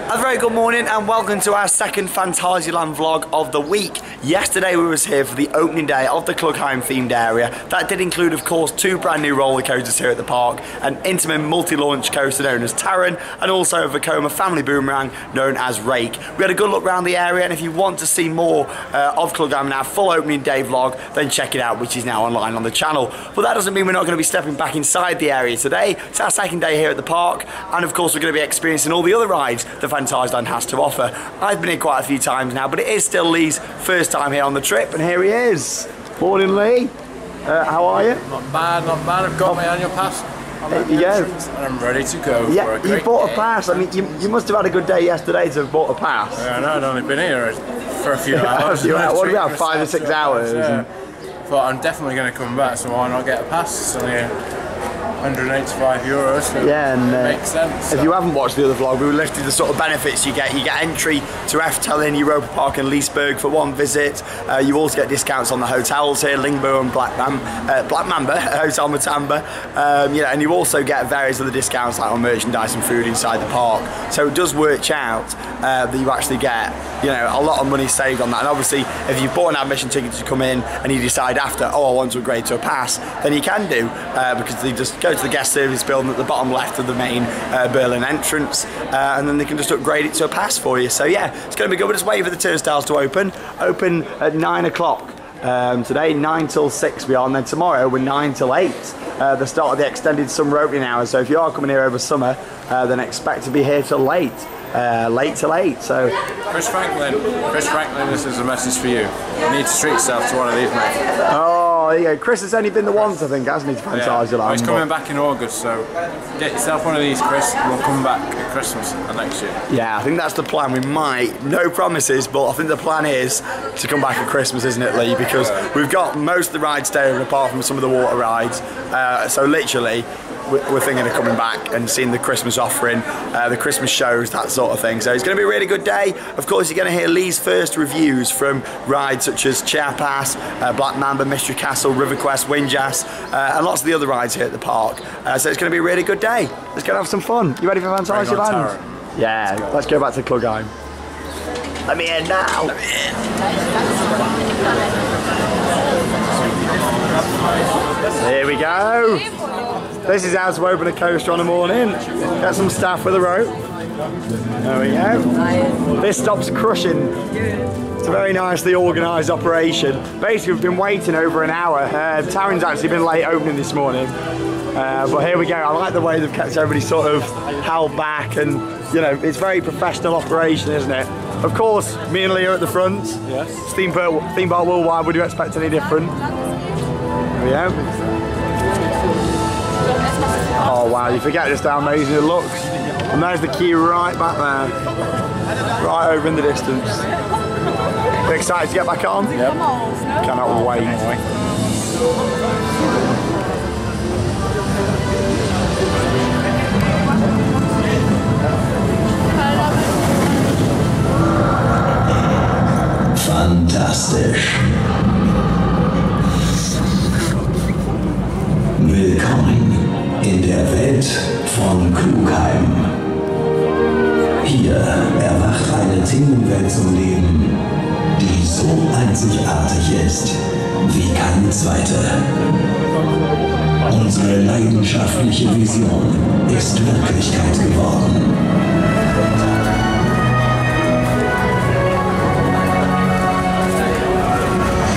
A very good morning and welcome to our second Phantasialand vlog of the week. Yesterday we was here for the opening day of the Klugheim themed area. That did include, of course, two brand new roller coasters here at the park, an Intamin multi-launch coaster known as Taron, and also a Vekoma family boomerang known as Rake. We had a good look around the area, and if you want to see more of Klugheim in our full opening day vlog, then check it out, which is now online on the channel. But that doesn't mean we're not going to be stepping back inside the area today. It's our second day here at the park, and of course we're going to be experiencing all the other rides that Phantasialand has to offer. I've been here quite a few times now, but it is still Lee's first time here on the trip, and here he is. Morning, Lee. How are you? Not bad, not bad. I've got my annual pass. And I'm ready to go. Yeah, you bought a pass. I mean, you must have had a good day yesterday to have bought a pass. Yeah, I know, I'd only been here for a few hours. What about 5 or 6 hours? Yeah. But I'm definitely going to come back, so why not get a pass? It's only €185, so yeah, and makes sense. If you haven't watched the other vlog, we listed the sort of benefits you get. You get entry to Efteling, Europa Park and Leesburg for one visit. You also get discounts on the hotels here, Lingbo and Black Mamba, Hotel Matamba. And you also get various other discounts like on merchandise and food inside the park. So it does work out that you actually get, a lot of money saved on that. And obviously, if you've bought an admission ticket to come in and you decide after, I want to upgrade to a pass, then you can do, because they just go to the guest service building at the bottom left of the main Berlin entrance, and then they can just upgrade it to a pass for you. So yeah, it's going to be good. We're just waiting for the turnstiles to open at 9 o'clock. Today 9 till 6 we are, and then tomorrow we're 9 till 8, the start of the extended summer opening hours. So if you are coming here over summer, then expect to be here till late till 8. So Chris Franklin, this is a message for you. You need to treat yourself to one of these, mate. Oh, yeah, Chris has only been the once, I think, hasn't he, to Phantasialand? Yeah. Well, he's coming back in August, so get yourself one of these, Chris, and we'll come back at Christmas next year. Yeah, I think that's the plan. We might, no promises, but I think the plan is to come back at Christmas, isn't it, Lee? Because we've got most of the rides staying apart from some of the water rides, so literally we're thinking of coming back and seeing the Christmas offering, the Christmas shows, that sort of thing. So it's going to be a really good day. Of course, you're going to hear Lee's first reviews from rides such as Chair Pass, Black Mamba, Mystery Castle, River Quest, Windjass, and lots of the other rides here at the park. So it's going to be a really good day. Let's go and have some fun. You ready for Phantasialand? Yeah, let's go back to Klugheim. Let me in now. Let me in. Here we go. This is how to open a coaster on a morning. Get some staff with a rope. There we go. This stops crushing. It's a very nicely organised operation. Basically, we've been waiting over an hour. Taron's actually been late opening this morning. But here we go. I like the way they've kept everybody sort of held back, and it's very professional operation, isn't it? Of course, me and Lee are at the front. Yes. Theme Park Worldwide, would you expect any different? There we go. Oh wow, you forget just how amazing it looks. And there's the queue right back there. Right over in the distance. Are you excited to get back on? Yep. Cannot wait. Fantastisch. Willkommen in der Welt von Klugheim. Hier erwacht eine Themenwelt zum Leben, die so einzigartig ist wie keine zweite. Unsere leidenschaftliche Vision ist Wirklichkeit geworden.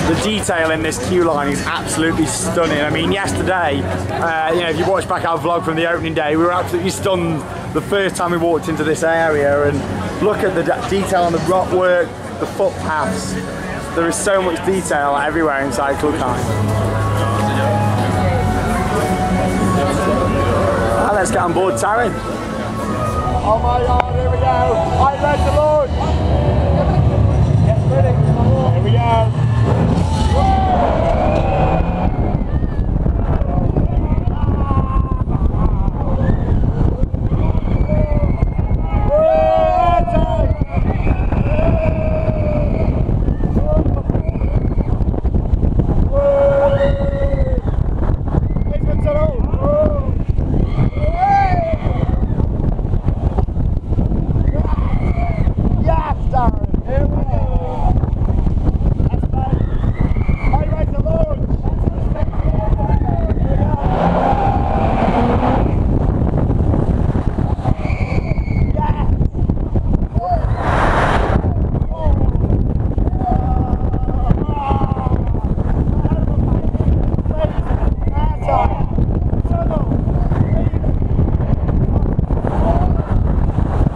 The detail in this queue line is absolutely stunning. I mean, yesterday, if you watch back our vlog from the opening day, we were absolutely stunned the first time we walked into this area, and look at the detail on the rock work, the footpaths. There is so much detail everywhere inside Klugheim. Let's get on board Taron. Oh my God, here we go. I'm ready to launch. Get ready. Here we go.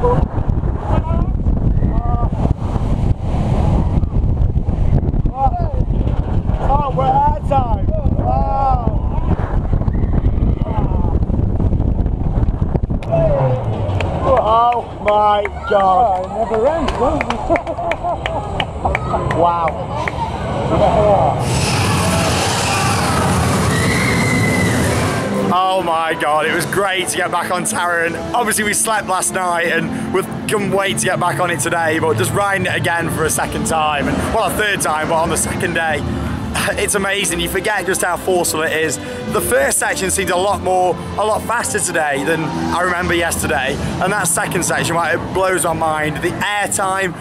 Oh, we're out of time. Oh my God. It never ends, Wow. Oh my God, it was great to get back on Taron. Obviously we slept last night and we couldn't wait to get back on it today, but just riding it again for a second time, and well, a third time, but on the second day, it's amazing. You forget just how forceful it is. The first section seemed a lot faster today than I remember yesterday, and that second section, well, it blows my mind. The air time,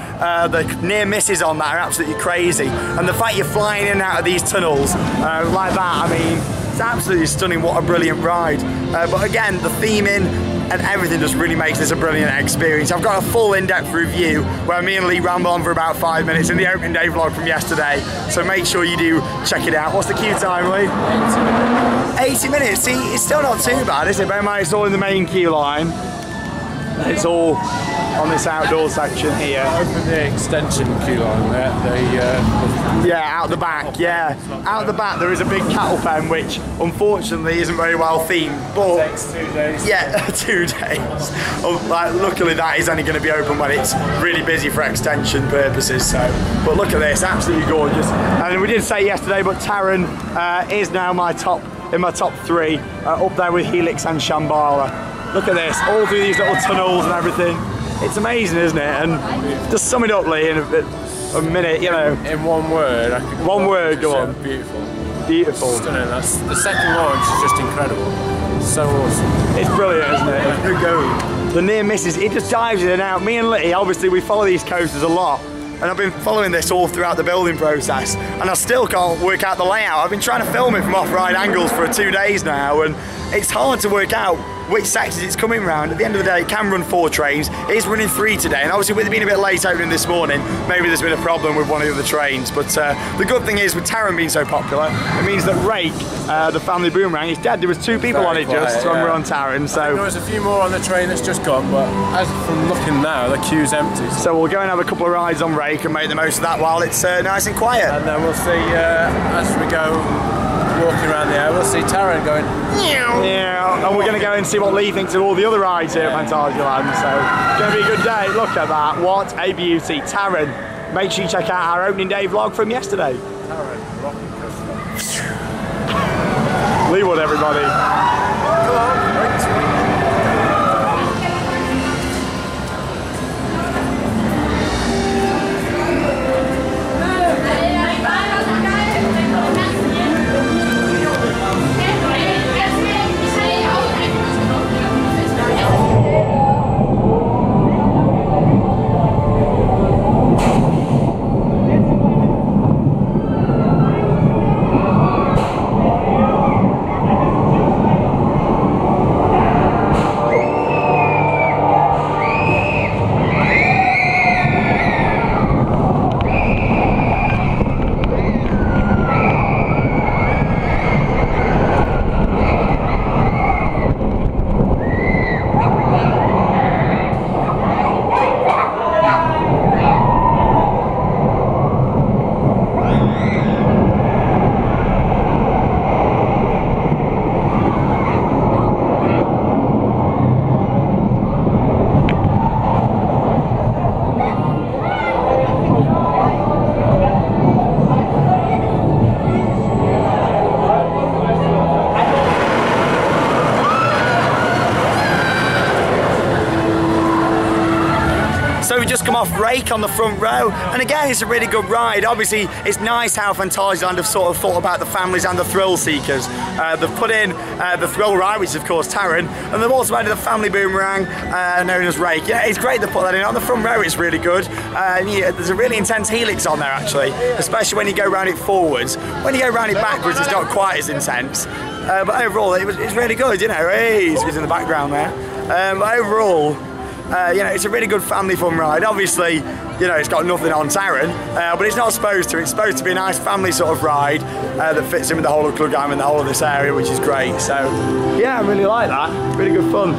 the near misses on that are absolutely crazy, and the fact you're flying in and out of these tunnels like that, I mean, it's absolutely stunning. What a brilliant ride. But again, the theming and everything just really makes this a brilliant experience. I've got a full in-depth review where me and Lee ramble on for about 5 minutes in the opening day vlog from yesterday, so make sure you do check it out. What's the queue time, Lee? 80 minutes. See, it's still not too bad, is it? Bear in mind, it's all in the main queue line. It's all on this outdoor section here. Open the extension queue line there. Yeah, out the back, yeah. Out the back there is a big cattle pen which unfortunately isn't very well themed, but it takes 2 days. Yeah, 2 days. Luckily that is only going to be open when it's really busy for extension purposes, so. But look at this, absolutely gorgeous. And we did say yesterday, but Taron is now in my top 3, up there with Helix and Shambhala. Look at this, all through these little tunnels and everything. It's amazing, isn't it? And just sum it up, Lee, in a minute, you know. In one word, one word, go on. Beautiful. Beautiful. Stunning. That's the second launch is just incredible. So awesome. It's brilliant, isn't it? Good going. The near misses, it just dives in and out. Me and Lee, obviously, we follow these coasters a lot. And I've been following this all throughout the building process, and I still can't work out the layout. I've been trying to film it from off-ride angles for 2 days now, and it's hard to work out which sections it's coming round. At the end of the day, it can run 4 trains. It is running 3 today, and obviously with it being a bit late opening this morning, maybe there's been a problem with one of the other trains. But the good thing is, with Taron being so popular, it means that Rake, the family boomerang, is dead. There was 2 people on it just when we were on Taron, so. There was a few more on the train that's just gone, but as from looking now, the queue's empty. So we'll go and have a couple of rides on Rake and make the most of that while it's nice and quiet. And then we'll see, as we go walking around the air, we'll see Taron going meow. Yeah, and we're going to go and see what Lee thinks of all the other rides here at Phantasialand. So, going to be a good day. Look at that. What a beauty. Taron. Make sure you check out our opening day vlog from yesterday. Taron, rocking coaster. Leewood, everybody. Come on, So we just come off Rake on the front row, and again it's a really good ride. Obviously it's nice how Phantasialand have sort of thought about the families and the thrill seekers. They've put in the thrill ride, which is of course Taron, and they've also added the family boomerang known as Rake. Yeah, it's great to put that in. On the front row it's really good. There's a really intense helix on there actually, especially when you go round it forwards. When you go round it backwards it's not quite as intense. But overall it's really good, you know. Hey, he's in the background there. But overall, you know, it's a really good family fun ride. Obviously, you know, it's got nothing on Taron, but it's not supposed to. It's supposed to be a nice family sort of ride that fits in with the whole of Clwgheim and the whole of this area, which is great. So, yeah, I really like that. Really good fun.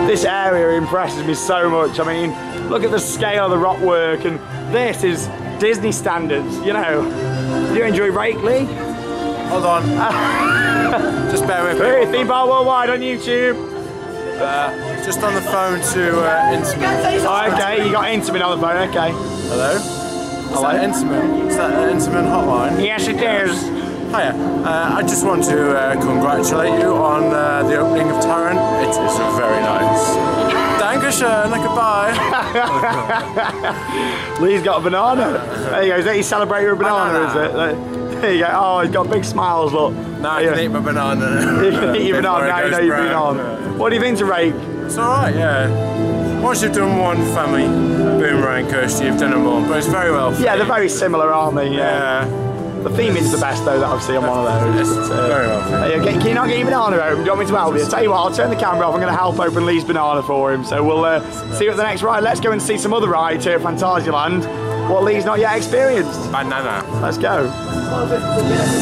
This This area impresses me so much. I mean, look at the scale of the rock work, and this is Disney standards, you know. Do you enjoy Rake, Lee? Hold on. Just bear with me. Hey, Theme Park Worldwide on YouTube. Just on the phone to Intamin. Oh, okay, you got Intamin on the phone, okay. Hello? Is that Intamin? Is that an Intamin hotline? Yes, it is. Hiya. I just want to congratulate you on the opening of Tyrant. It is very nice. Dankeschön, goodbye. Lee's got a banana. There you go. Is that you celebrate your banana, is it? There you go. Oh, he's got big smiles, look. Now I can eat my banana. You can eat your banana, now you know you've been on. What do you think to Rake? It's alright, yeah. Once you've done one family boomerang coaster, you've done them all, but it's very well. Yeah, they're very similar, aren't they? Yeah. The theming's the best though that I've seen on one of those. It's very well. Can you not get your banana open? Do you want me to help you? Tell you what, I'll turn the camera off. I'm going to help open Lee's banana for him. So we'll see you at the next ride. Let's go and see some other rides here at Phantasialand. What Lee's not yet experienced. Banana. Let's go.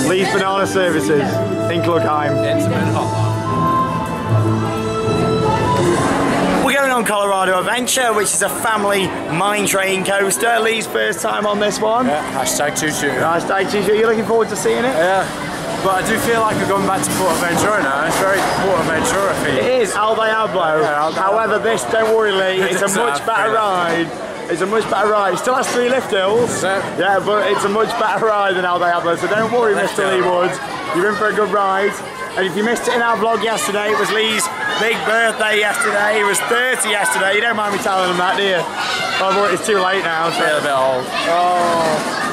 Lee's Banana Services in Klugheim. Intamin hotline. We're going on Colorado Adventure, which is a family mine train coaster. Lee's first time on this one. Yeah, hashtag choo-choo. Hashtag choo-choo. You're looking forward to seeing it? Yeah. But I do feel like we're going back to PortAventura now. It's very PortAventura themed. It is Al Diablo. Yeah, However, this, don't worry Lee, it's a much better ride. It's a much better ride. It still has 3 lift hills. Is it? Yeah, but it's a much better ride than Al Diablo, so don't worry, Mr. Lee Woods. You're in for a good ride. And if you missed it in our vlog yesterday, it was Lee's big birthday yesterday. He was 30 yesterday. You don't mind me telling him that, do you? Oh, but it's too late now. So. A bit old. Oh,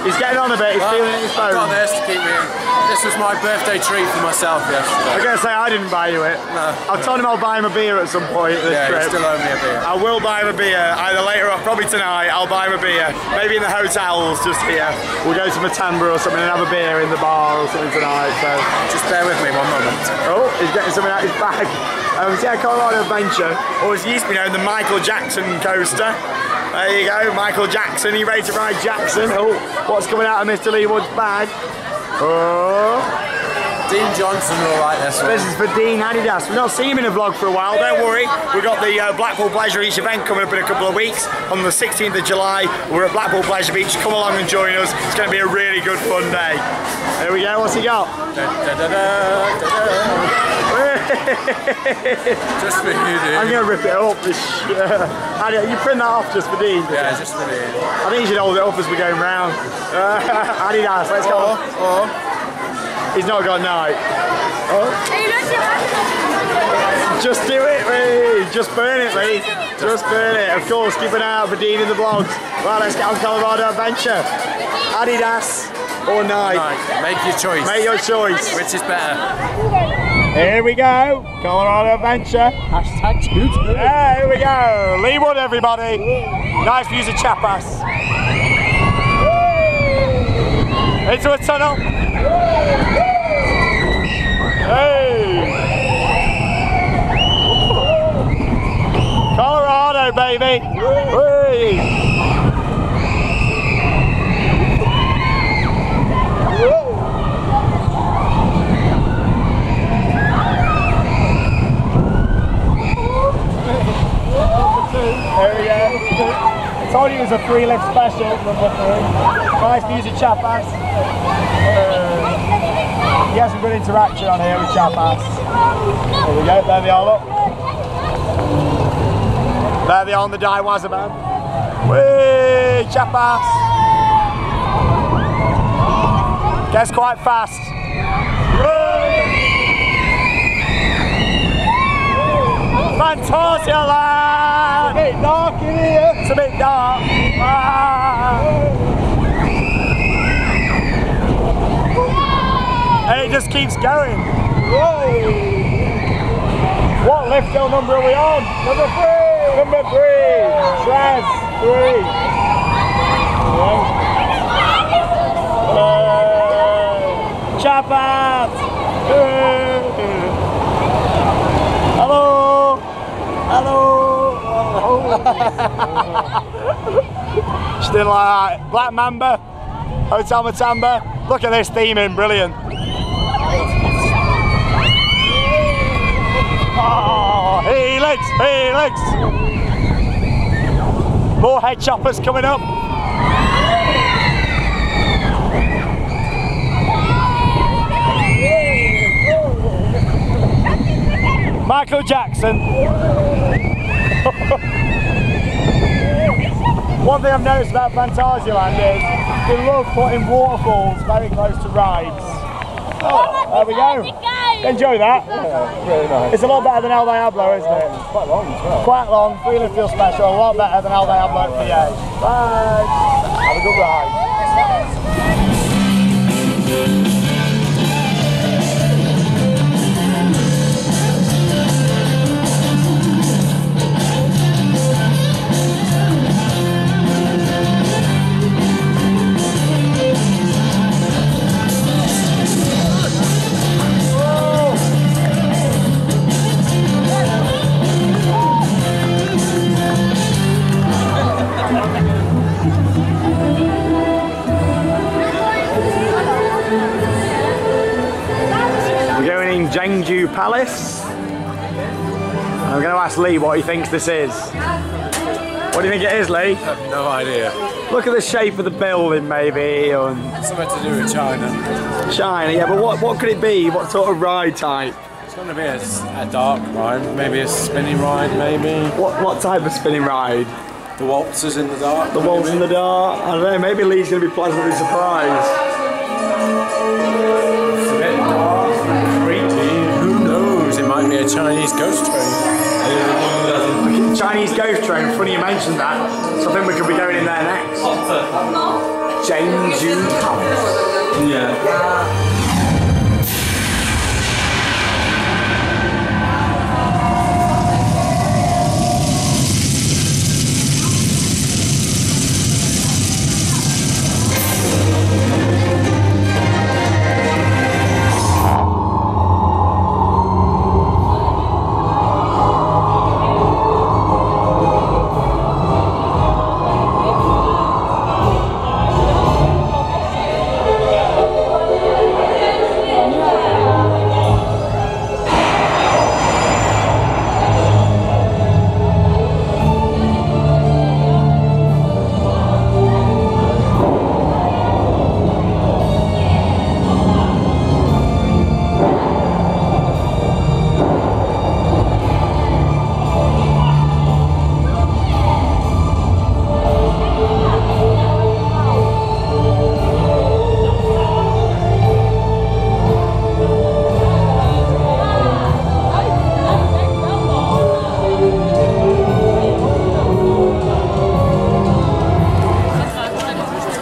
he's getting on a bit. He's feeling it in his phone. Got this to keep me. This was my birthday treat for myself yesterday. I'm gonna say I didn't buy you it. No. I've told him I'll buy him a beer at some point this Yeah, trip. you still owe me a beer. I will buy him a beer, either later or probably tonight. I'll buy him a beer. Maybe in the hotels just here. We'll go to Matambra or something and have a beer in the bar or something tonight. So Just bear with me one moment. oh, he's getting something out of his bag. Yeah, Colorado Adventure, or as it used to be known, the Michael Jackson coaster. There you go, Michael Jackson. You ready to ride Jackson? Oh, what's coming out of Mr. Lee Wood's bag? Oh. Dean Johnson will like this one. This is for Dean Adidas. We've not seen him in a vlog for a while, don't worry. We've got the Blackpool Pleasure Beach event coming up in a couple of weeks. On the 16th of July, we're at Blackpool Pleasure Beach. Come along and join us. It's going to be a really good fun day. Here we go, what's he got? Just for you, dude. I'm going to rip it up. You print that off just for Dean? Yeah, just for Dean. I think you should hold it up as we're going round. Adidas, let's go. He's not got night. Oh. Just do it, Lee. Just burn it, Lee. Just burn it. Of course, keep an eye out for Dean in the vlogs. Right, let's get on Colorado Adventure. Adidas or Nike. Make your choice. Make your choice. Which is better? Here we go. Colorado Adventure. Hashtag choo-choo. Yeah, here we go. Lee Wood, everybody. Nice views of Chapas. Into a tunnel. Hey! Colorado, baby! Hey! There we go. I told you it was a 3-lift special, number 3. Nice views of Chapas. He has some good interaction on here with Chapas. There we go, there they are, look. There they are on the Daiwaza band. Whee, Chapas! Gets quite fast. Phantasialand! It's a bit dark in here. It's a bit dark. And it just keeps going. Whoa. What lift hill number are we on? Number 3! Number 3! Shraz 3! Chapas! Hello! Hello! She didn't like that. Black Mamba, Hotel Matamba. Look at this theming, brilliant. Oh, Helix! Hey, legs! More head choppers coming up. Michael Jackson. One thing I've noticed about Phantasialand is they love putting waterfalls very close to rides. Oh, there we go. Enjoy that. Yeah, really nice. It's a lot better than El Diablo, isn't it? It's quite long as well. Quite long, really feel special, a lot better than El Diablo at PA. Bye! Have a good ride. Jeonju Palace. I'm going to ask Lee what he thinks this is. What do you think it is, Lee? I have no idea. Look at the shape of the building, maybe. Something to do with China. China, yeah, but what could it be? What sort of ride type? It's going to be a dark ride, maybe a spinning ride, maybe. What type of spinning ride? The waltzes in the dark. The waltz in the dark? I don't know, maybe Lee's going to be pleasantly surprised. It's a bit dark, creepy, who knows? It might be a Chinese ghost train. Chinese ghost train, funny you mentioned that. So I think we could be going in there next. Jeonju Palace. Yeah.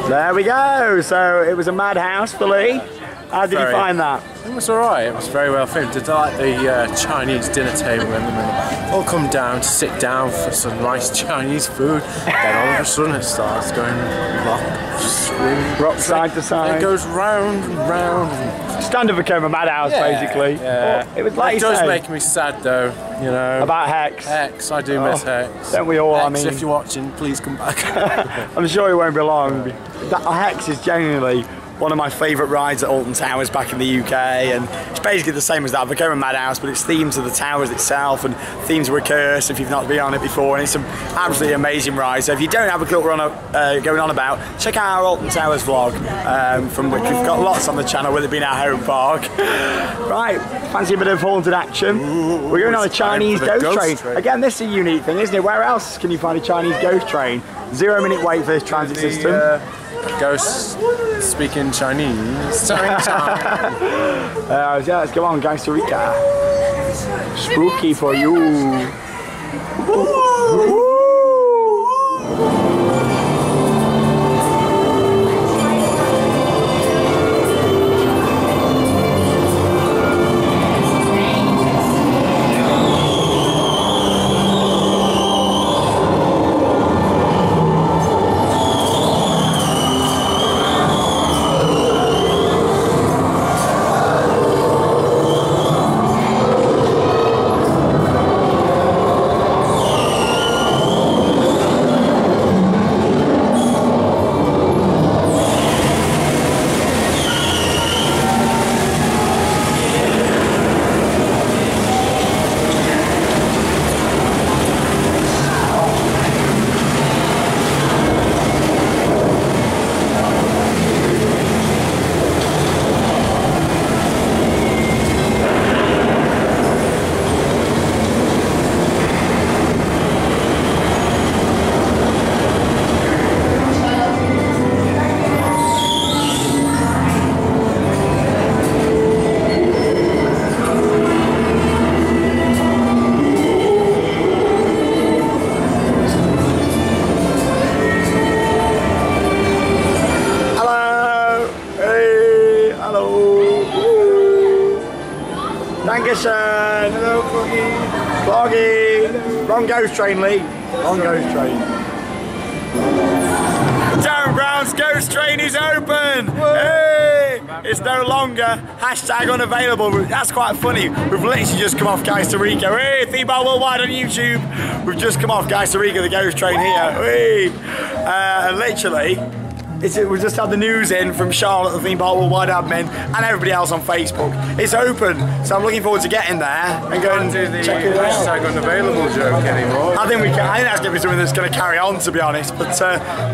There we go. So it was a madhouse for Lee. How did you find that? It was alright, it was very well filmed. It's like the Chinese dinner table when they all come down to sit down for some nice Chinese food. Then all of a sudden it starts going rock side to side. It goes round and round. Standard became a madhouse, basically. Yeah. It was like it does make me sad though, you know. About Hex. Hex, I do miss Hex. Don't we all? Hex, I mean, if you're watching, please come back. I'm sure you won't be long. Hex is genuinely one of my favourite rides at Alton Towers back in the UK, and it's basically the same as that. I've become a madhouse, but it's themes of the towers itself and themes of a curse if you've not been on it before, and it's an absolutely amazing ride. So if you don't have a clue what we're going on about, check out our Alton Towers vlog, from which we've got lots on the channel, with it being our home park. Right, fancy a bit of haunted action? We're going on a Chinese ghost train. Again, this is a unique thing, isn't it? Where else can you find a Chinese ghost train? 0-minute wait for this transit system. Ghosts speaking Chinese. Yeah, let's go on, Gangster Rica. Spooky for you. On Ghost Train, Lee. On Ghost Train. Darren Brown's Ghost Train is open! Hey! It's no longer #unavailable. That's quite funny. We've literally just come off Costa Rica. Hey, Theme Park Worldwide on YouTube. We've just come off Costa Rica, the Ghost Train here. Hey! And literally, we just had the news in from Charlotte, the Theme Park Worldwide admin, and everybody else on Facebook. It's open, so I'm looking forward to getting there and going to check it out. #unavailable joke anymore. I think we can. I think that's going to be something that's going to carry on, to be honest. But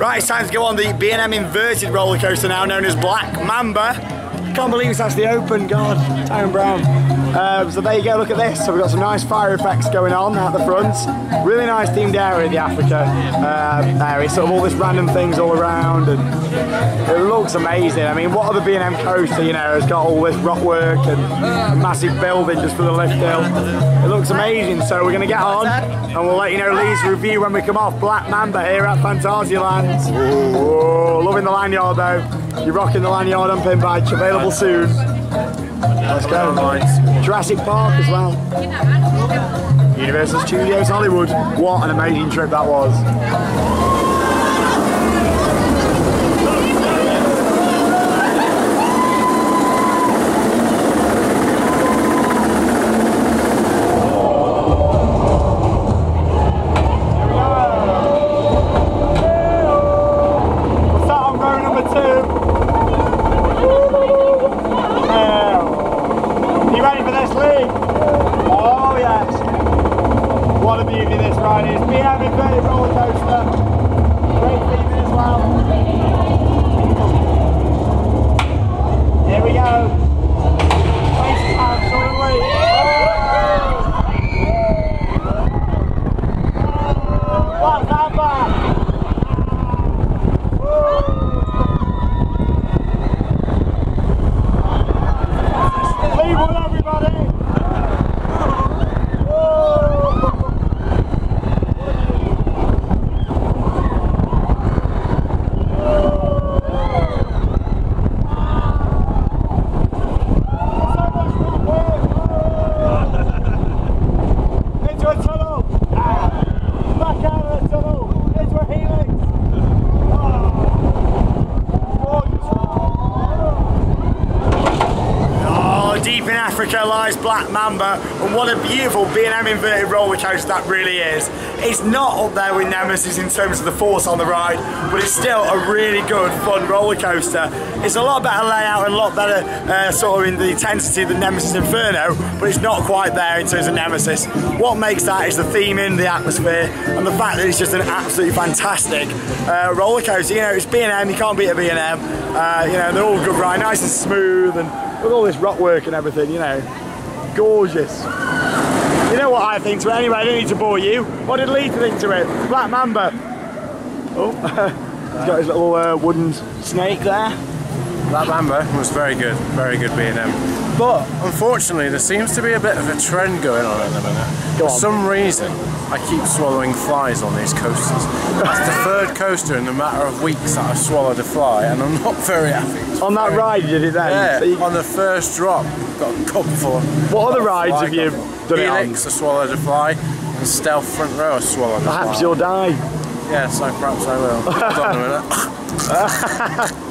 right, it's time to go on the B&M inverted roller coaster now, known as Black Mamba. I can't believe it's actually open. God, Darren Brown. So there you go. Look at this. So we've got some nice fire effects going on at the front. Really nice themed area, the Africa area. Sort of all this random things all around, and it looks amazing. I mean, what other B&M coaster, you know, has got all this rock work and a massive building just for the lift hill? It looks amazing. So we're going to get on, and we'll let you know Lee's review when we come off Black Mamba here at Phantasialand. Oh, loving the lanyard though. You're rocking the lanyard on Pin Badge, available soon. Let's go. Jurassic Park as well. Universal Studios Hollywood. What an amazing trip that was. Lies Black Mamba, and what a beautiful B&M inverted roller coaster that really is. It's not up there with Nemesis in terms of the force on the ride, but it's still a really good, fun roller coaster. It's a lot better layout and a lot better sort of in the intensity than Nemesis Inferno, but it's not quite there in terms of Nemesis. What makes that is the theming, the atmosphere, and the fact that it's just an absolutely fantastic roller coaster. You know, it's B&M, you can't beat a B&M. You know, they're all good ride, nice and smooth, and with all this rock work and everything, you know, gorgeous. You know what I think to it anyway, I don't need to bore you. What did Lee think to it? Black Mamba. Oh, he's got his little wooden snake there. Black Mamba was very good B&M. But unfortunately, there seems to be a bit of a trend going on at the minute. For some reason, I keep swallowing flies on these coasters. That's the third coaster in a matter of weeks that I've swallowed a fly, and I'm not very happy. On that ride, you did it then? Yeah, so on the first drop, got a couple full. What other rides have you done it on? Helix, I swallowed a fly, and Stealth Front Row, I swallowed a fly. Perhaps you'll die. Yeah, so perhaps I will. Hold on a minute.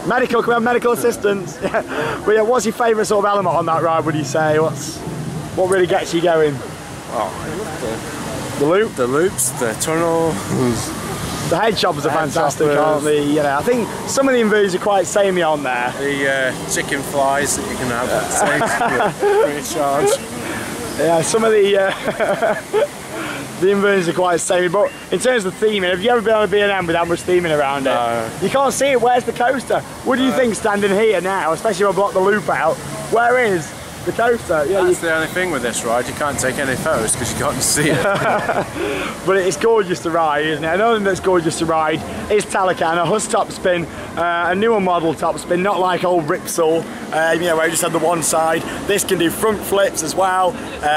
Medical, can we have medical assistance? Yeah. But yeah, what's your favourite sort of element on that ride, would you say? What really gets you going? Oh, I love the loop? The loops, the tunnel. The head choppers are fantastic, aren't they? You know, I think some of the inversions are quite samey on there. The chicken flies that you can have at free of charge. Yeah, some of the the inversions are quite samey, but in terms of theming, have you ever been on a B&M with that much theming around it? No. You can't see it. Where's the coaster? What do you think standing here now, especially if I block the loop out? Where is the coaster? Yeah, that's the only thing with this ride, you can't take any photos because you can't see it. But it's gorgeous to ride, isn't it? Another thing that's gorgeous to ride is Taycan, a Huss top spin, a newer model top spin, not like old Ripsaw, you know, where you just had the one side. This can do front flips as well,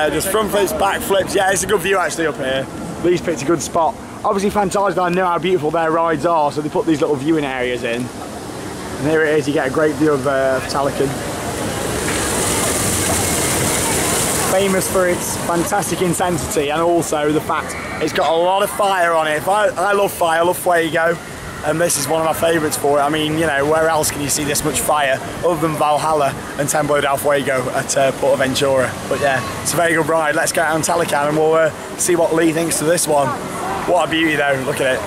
just front flips, back flips. Yeah, it's a good view actually up here. Lee's picked a good spot. Obviously Phantasialand know how beautiful their rides are, so they put these little viewing areas in. And here it is, you get a great view of Taycan. famous for its fantastic intensity and also the fact it's got a lot of fire on it. I love fire, I love Fuego, and this is one of my favourites for it. I mean, you know, where else can you see this much fire other than Valhalla and Templo del Fuego at Portaventura? But yeah, it's a very good ride. Let's go out on Taycan and we'll see what Lee thinks of this one. What a beauty though, look at it.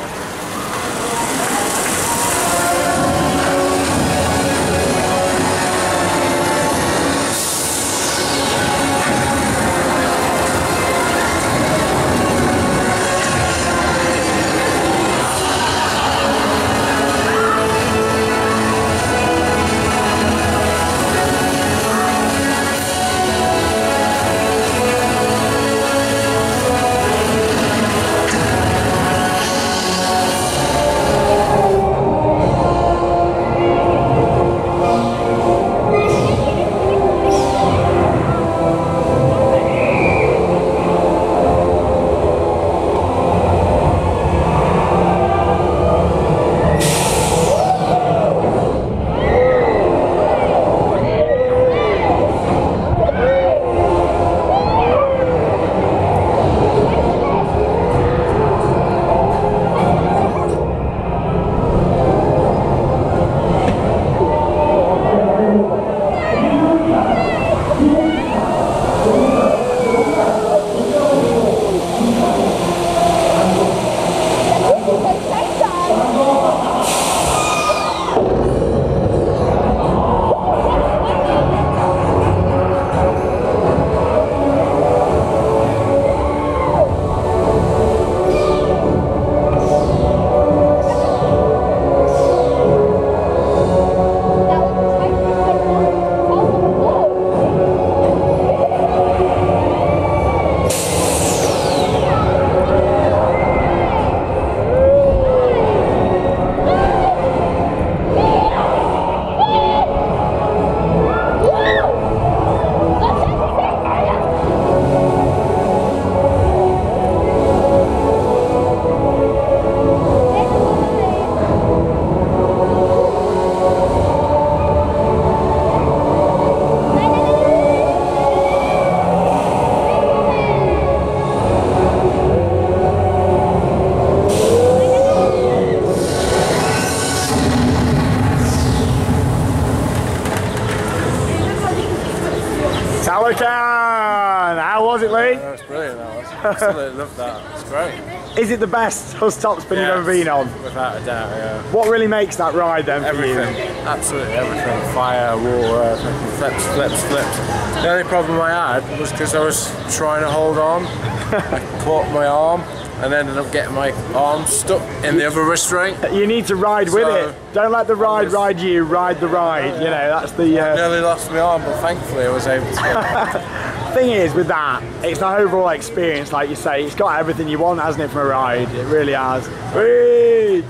Taycan! How was it, Lee? That was brilliant, that was. I absolutely loved that. It's great. Is it the best Huss Topspin you've ever been on? Without a doubt, yeah. What really makes that ride then for Everything. you? Absolutely everything. Fire, water, flips, flips, flips. The only problem I had was because I was trying to hold on. I caught my arm and ended up getting my arm stuck in the other restraint. You need to ride with it. Don't let the ride ride you, ride the ride. You know, that's the... I nearly lost my arm, but thankfully I was able to. Thing is, with that, it's the overall experience, like you say. It's got everything you want, hasn't it, from a ride? It really has. Whee!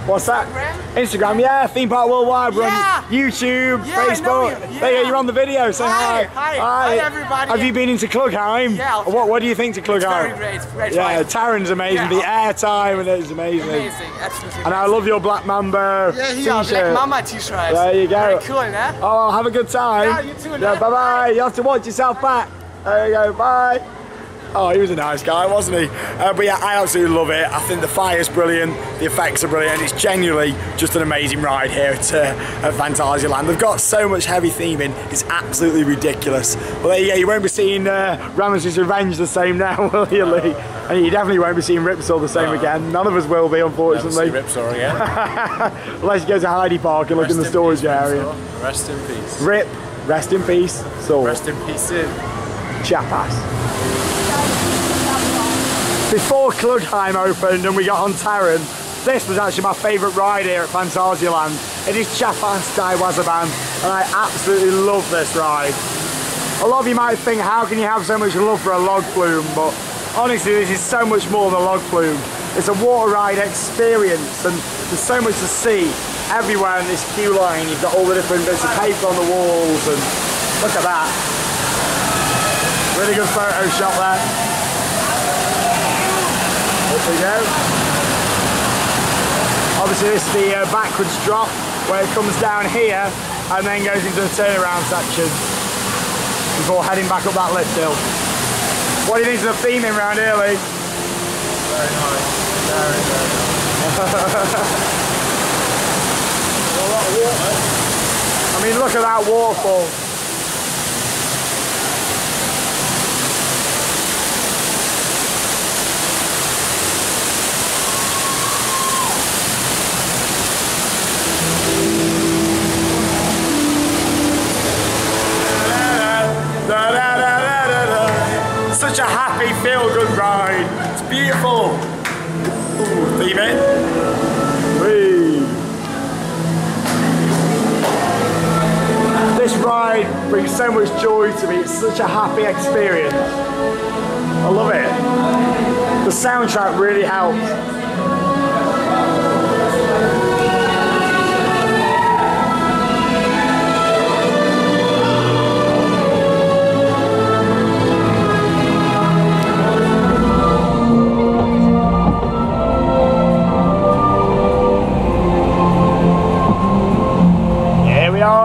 What's that? Instagram, yeah, Theme Park Worldwide. We're on YouTube, Facebook. There you go, you're on the video, say hi. Hi, everybody. Have you been into Klugheim? Yeah. What do you think to Klugheim? It's very great, great Yeah, ride. Taron's amazing, the airtime and it's amazing. Amazing, absolutely. And I love your Black Mamba t-shirt. Black Mamba t-shirt. There you go. Very cool, eh? Oh, have a good time. Yeah, you too, Yeah, bye-bye. You have to watch yourself back. There you go, bye. Oh, he was a nice guy, wasn't he? But yeah, I absolutely love it. I think the fire's brilliant, the effects are brilliant. It's genuinely just an amazing ride here at Phantasialand. They've got so much heavy theming, it's absolutely ridiculous. But there you go, you won't be seeing Ramesses Revenge the same now, will you, Lee? And you definitely won't be seeing Ripsaw the same again. None of us will be, unfortunately. Never see Ripsaw again. Unless you go to Heidi Park and look in the storage area. Rest in peace. Rip, rest in peace, Saul. Rest in peace, Sid. Chapas. Before Klugheim opened and we got on Taron, this was actually my favourite ride here at Phantasialand. It is Chapas Daiwazaban, and I absolutely love this ride. A lot of you might think, how can you have so much love for a log flume? But honestly, this is so much more than a log flume. It's a water ride experience, and there's so much to see everywhere in this queue line. You've got all the different bits of paper on the walls, and look at that. Really good photo shot there. There we go. Obviously this is the backwards drop where it comes down here and then goes into the turnaround section. before heading back up that lift hill. What do you think of the theming around here, Lee? Very nice. Very, very nice. A lot of water. I mean, look at that waterfall. Such a happy, feel-good ride. It's beautiful. Ooh, theming. Whee. This ride brings so much joy to me. It's such a happy experience. I love it. The soundtrack really helps.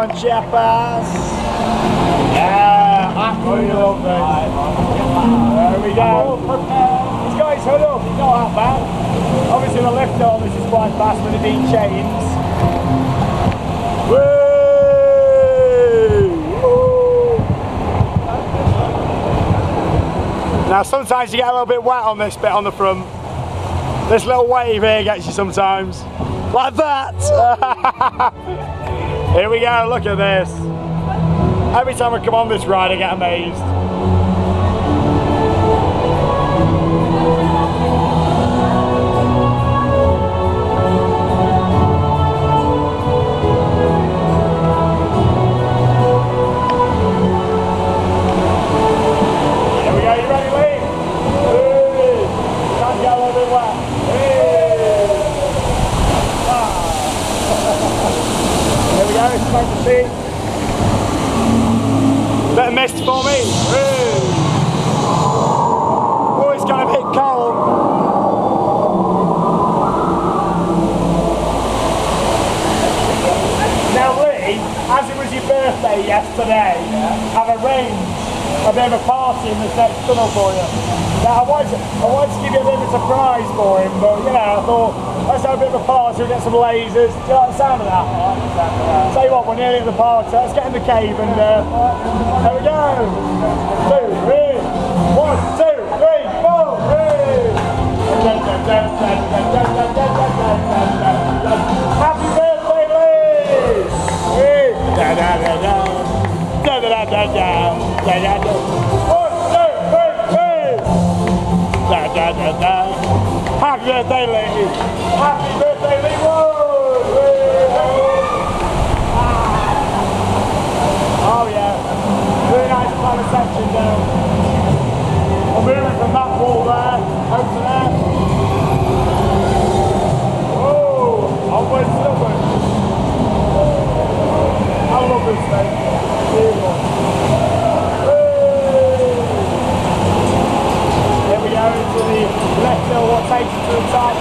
Sheppers. Yeah, absolutely lovely. There we go. He's got his hood up, he's not that bad. Obviously the lift on this is quite fast with it being chains. Woo! Now sometimes you get a little bit wet on this bit on the front. This little wave here gets you sometimes. Like that! Here we go, look at this. Every time I come on this ride I get amazed. Here we go, you ready, Lee? Hey. Time to get a little bit wet. Hey. Here we go, it's nice to see. Bit of mist for me. Oh, it's got a bit cold. Now Lee, as it was your birthday yesterday, I've arranged a bit of a party in this next tunnel for you. Now I wanted to give you a bit of a surprise for him, but you know, I thought, let's have a bit of a party, we'll get some lasers. Do you like the sound of that? Tell you what, we're nearly at the party, let's get in the cave and there we go. 2, 3, 1, 2, 3, 4, 3. Happy birthday, Lee! Da da da da. Da da da da da. Da da da. 1, 2, 3, 3. Da da da da. Happy birthday, Lee! Happy birthday, Lee! Oh yeah, really nice kind of section down. I'm moving from that wall there, over to there. Whoa, onwards, upwards. I love this thing. Beautiful. Here we go into the left hill, what takes you to the top.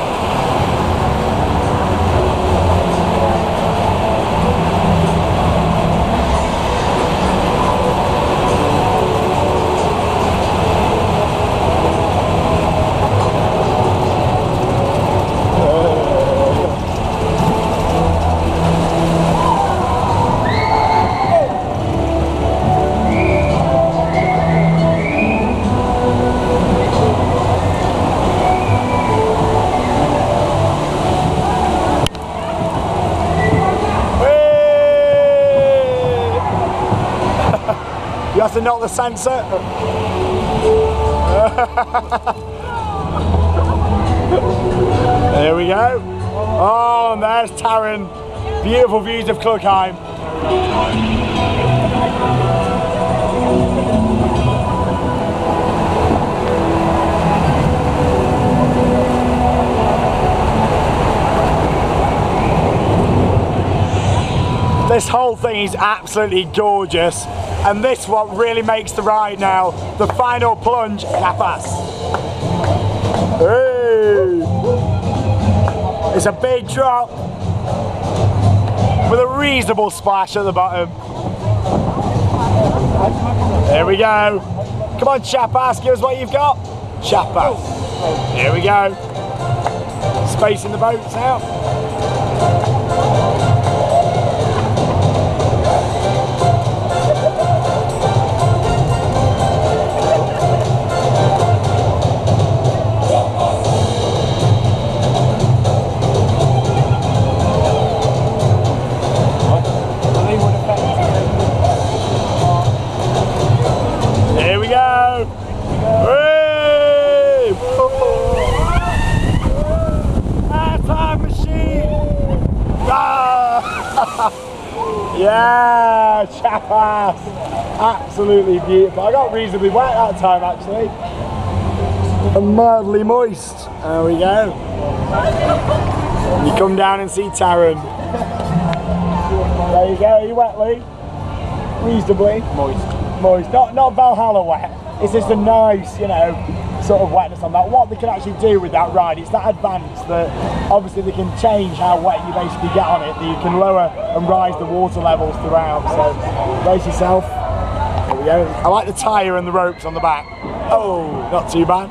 You have to knock the sensor. There we go. Oh, and there's Taron. Beautiful views of Klugheim. This whole thing is absolutely gorgeous. And this is what really makes the ride now. The final plunge, Capas. Hey. It's a big drop with a reasonable splash at the bottom. There we go. Come on, Chapas, give us what you've got. Chapas. Here we go. Spacing the boats out. Here we go. Hey! Time machine. Ah! Yeah, Chapas. Absolutely beautiful. I got reasonably wet that time actually. And mildly moist. There we go. You come down and see Taran. There you go. Are you wet, Lee? Reasonably moist. Moist. Not Valhalla wet. It's just a nice, you know, sort of wetness on that. What they can actually do with that ride, it's that advanced that obviously they can change how wet you basically get on it. That you can lower and rise the water levels throughout. So brace yourself. There we go. I like the tyre and the ropes on the back. Oh, not too bad.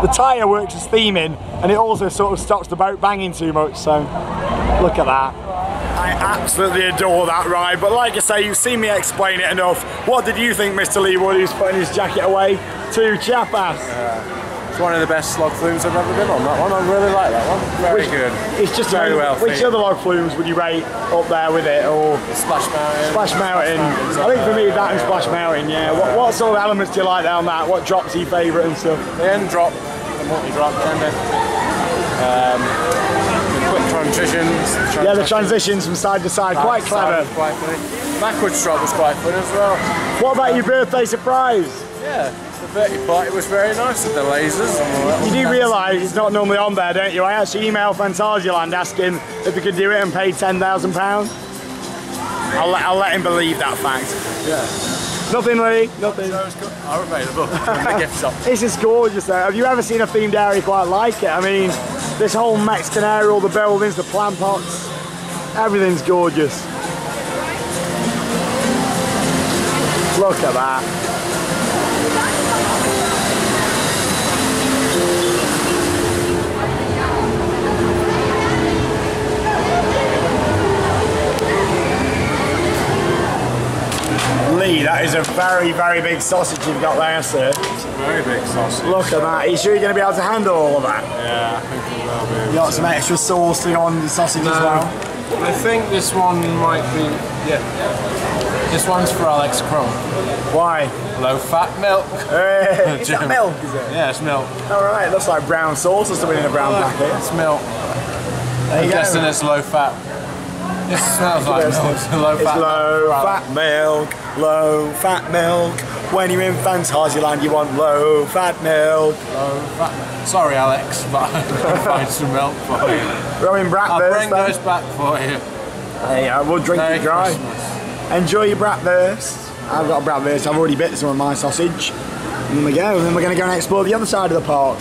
The tyre works as theming and it also sort of stops the boat banging too much. So look at that. I absolutely adore that ride, but like I say, you've seen me explain it enough. What did you think, Mr. Leewood, who's putting his jacket away to Chapas? It's one of the best log flumes I've ever been on, that one. I really like that one. Very good. It's just very well. Which other log flumes would you rate up there with it? Or Splash Mountain. Splash Mountain. I think for me that and Splash Mountain, yeah. What sort of elements do you like on that? What drops are your favourite and stuff? The end drop, the multi-drop, the quick transitions. Yeah, the transitions from side to side, quite clever. Quite funny. Backwards drop was quite fun as well. What about your birthday surprise? Yeah, the birthday party was very nice with the lasers and all that. You do realise it's not normally on there, don't you? I actually emailed Phantasialand asking if they could do it and paid £10,000. I'll let him believe that fact. Yeah. Nothing, Lee. Nothing. So it's good. Are available. The gift shop. This is gorgeous though. Have you ever seen a themed area quite like it? I mean, this whole Mexican area, all the buildings, the plant pots, everything's gorgeous. Look at that. Lee, that is a very, very big sausage you've got there, sir. It's a very big sausage. Look at that. Are you sure you're going to be able to handle all of that? Yeah, I think it will be. You got some extra sauce to go on the sausage as well? I think this one might be, this one's for Alex Crumb. Why? Low fat milk. Is that milk, is it? Yeah, it's milk. Alright, looks like brown sauce or something in a brown packet. It's milk. There I'm you guessing go. it's low fat. It smells like milk. Low It's fat low fat milk, low fat milk. When you're in Phantasialand, you want low fat milk. Low fat. Sorry, Alex, but I can find some milk for you. Rowing I'll bratwurst. bring those back for you. Hey, we'll drink Merry it dry. Christmas. Enjoy your bratwurst. I've got a bratwurst. I've already bit some of my sausage. And then we go. And then we're going to go and explore the other side of the park.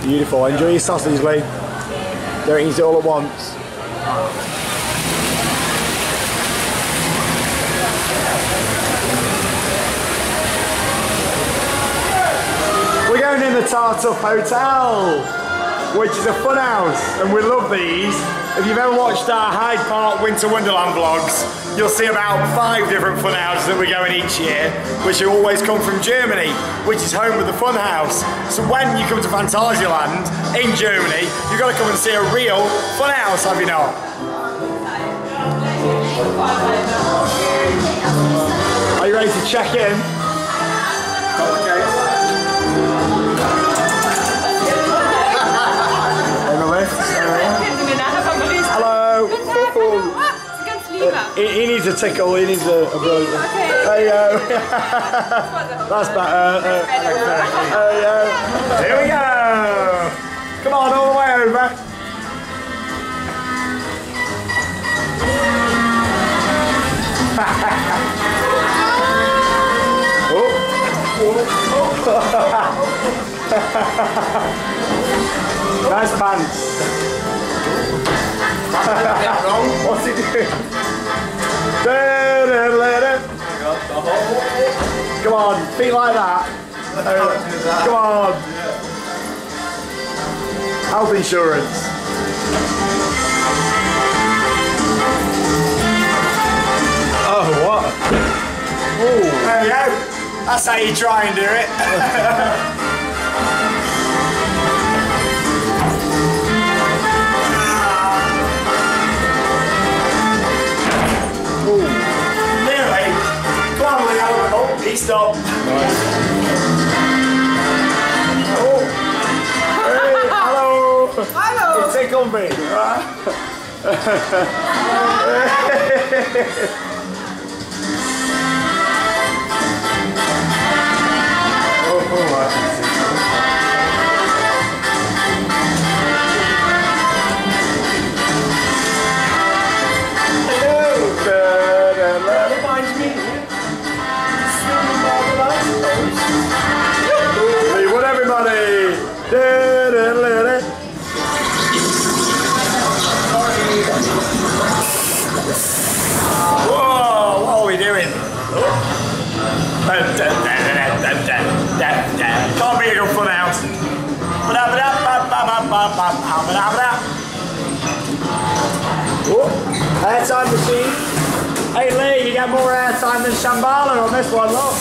Beautiful. Enjoy your sausage, Lee. Don't eat it all at once. We're going in the Tartuffe Hotel, which is a fun house, and we love these. If you've ever watched our Hyde Park Winter Wonderland vlogs, you'll see about 5 different fun houses that we go in each year, which always come from Germany, which is home of the fun house. So when you come to Phantasialand in Germany, you've got to come and see a real fun house, have you not? Are you ready to check in? Hello. He needs a tickle, he needs a brother. There you go. That's better. There you go. Here we go. Come on, all the way over. Nice pants. What's he doing? Come on, feet like that. Come on. Health insurance. Oh, what? There you go. That's how you try and do it. Nearly. Come on, Leo. Oh, he stopped. Oh. Hey, hello. Hello. You tickled me. We want everybody. Whoa, what are we doing? Can't be a good fun house. Airtime machine. Hey Lee, you get more airtime than Shambhala on this one, look.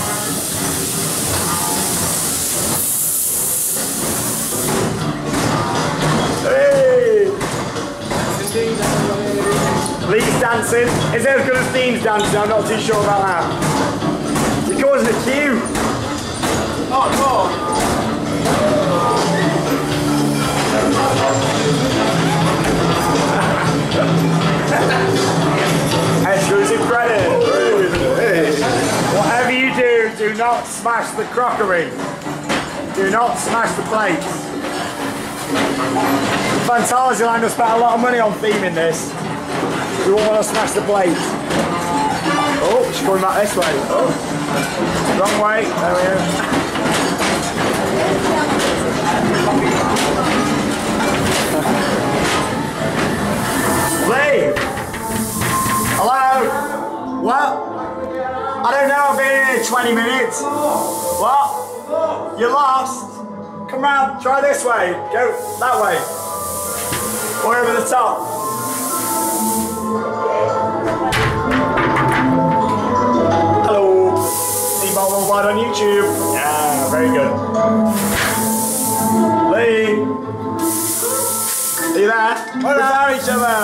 Hey! Lee's dancing. Is it as good as Dean's dancing? I'm not too sure about that. You're causing a queue. Oh, cool. Exclusive credit. Whatever you do not smash the crockery. Do not smash the plates. Phantasialand has spent a lot of money on theming this. We won't want to smash the plates. Oh, she's going back this way. Oh, wrong way. There we go. Lee! Hello? What? I don't know, I've been here 20 minutes. What? You lost? Come round, try this way. Go that way. Or over the top. Hello. T-Ball Worldwide on YouTube. Yeah, very good. Lee. Are you there? We're there each other.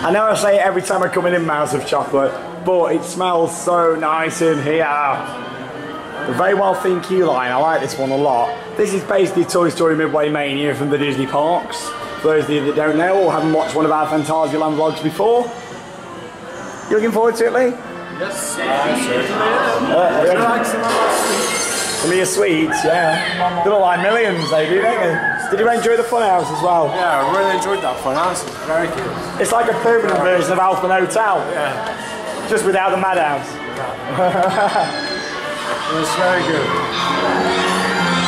I know I say it every time I come in Mouse of Chocolate, but it smells so nice in here. The very well themed queue line, I like this one a lot. This is basically Toy Story Midway Mania from the Disney parks. For those of you that don't know or haven't watched one of our Phantasialand vlogs before. You looking forward to it, Lee? Yes, I certainly am. Like some of your sweets, yeah. They look like millions, they do, don't they? Did you enjoy the funhouse as well? Yeah, I really enjoyed that funhouse. Very good. It's like a permanent version of Alphen Hotel. Yeah. Just without the madhouse. It was very good.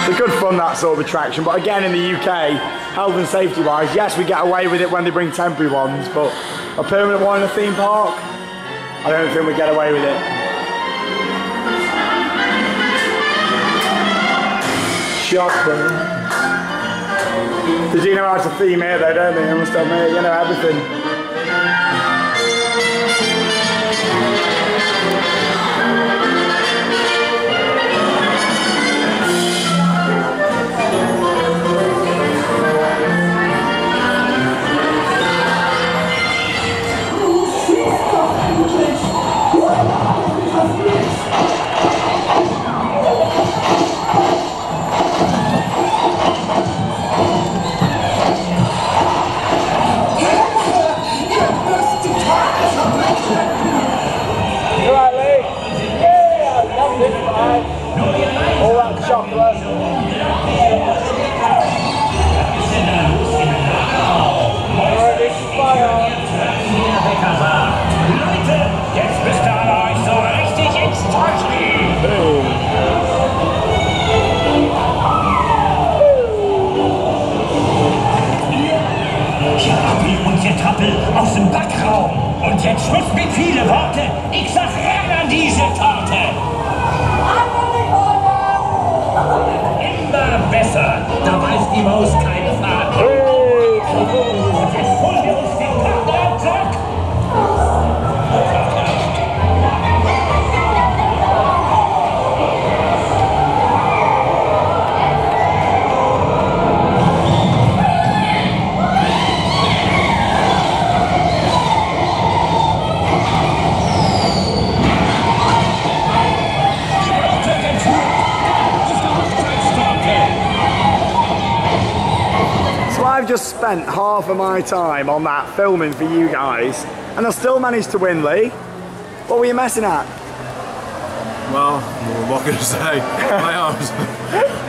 It's a good fun, that sort of attraction, but again in the UK, health and safety wise, yes we get away with it when they bring temporary ones, but a permanent one in a theme park, I don't think we get away with it. Shocking. They do know how to theme it though, don't they? They must have, you know, everything. just spent half of my time on that filming for you guys, and I still managed to win, Lee. What were you messing at? Well, what can I say? My arms.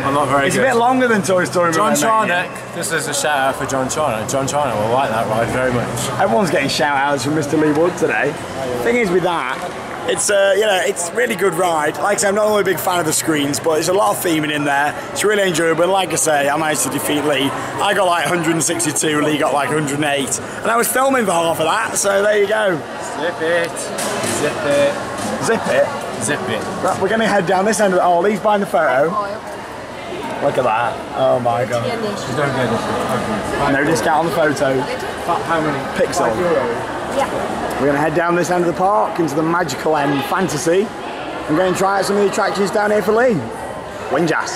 I'm not very It's good. a bit longer than Toy Story. John Charnock. Charnock. This is a shout out for John Charnock. John Charnock will like that ride very much. Everyone's getting shout outs from Mr. Lee Wood today. Thing is with that, it's it's a really good ride. Like I say, I'm not only a big fan of the screens, but there's a lot of theming in there. It's really enjoyable. Like I say, I managed to defeat Lee. I got like 162, Lee got like 108, and I was filming for half of that. So there you go. Zip it. Zip it. Zip it. Zip it. Right, we're going to head down this end of the. Oh, Lee's buying the photo. Look at that. Oh my god. You don't get it. No discount on the photo. How many? Pixel. Yeah. We're going to head down this end of the park into the magical end, Fantasy. I'm going to try out some of the attractions down here for Lee. Windjass.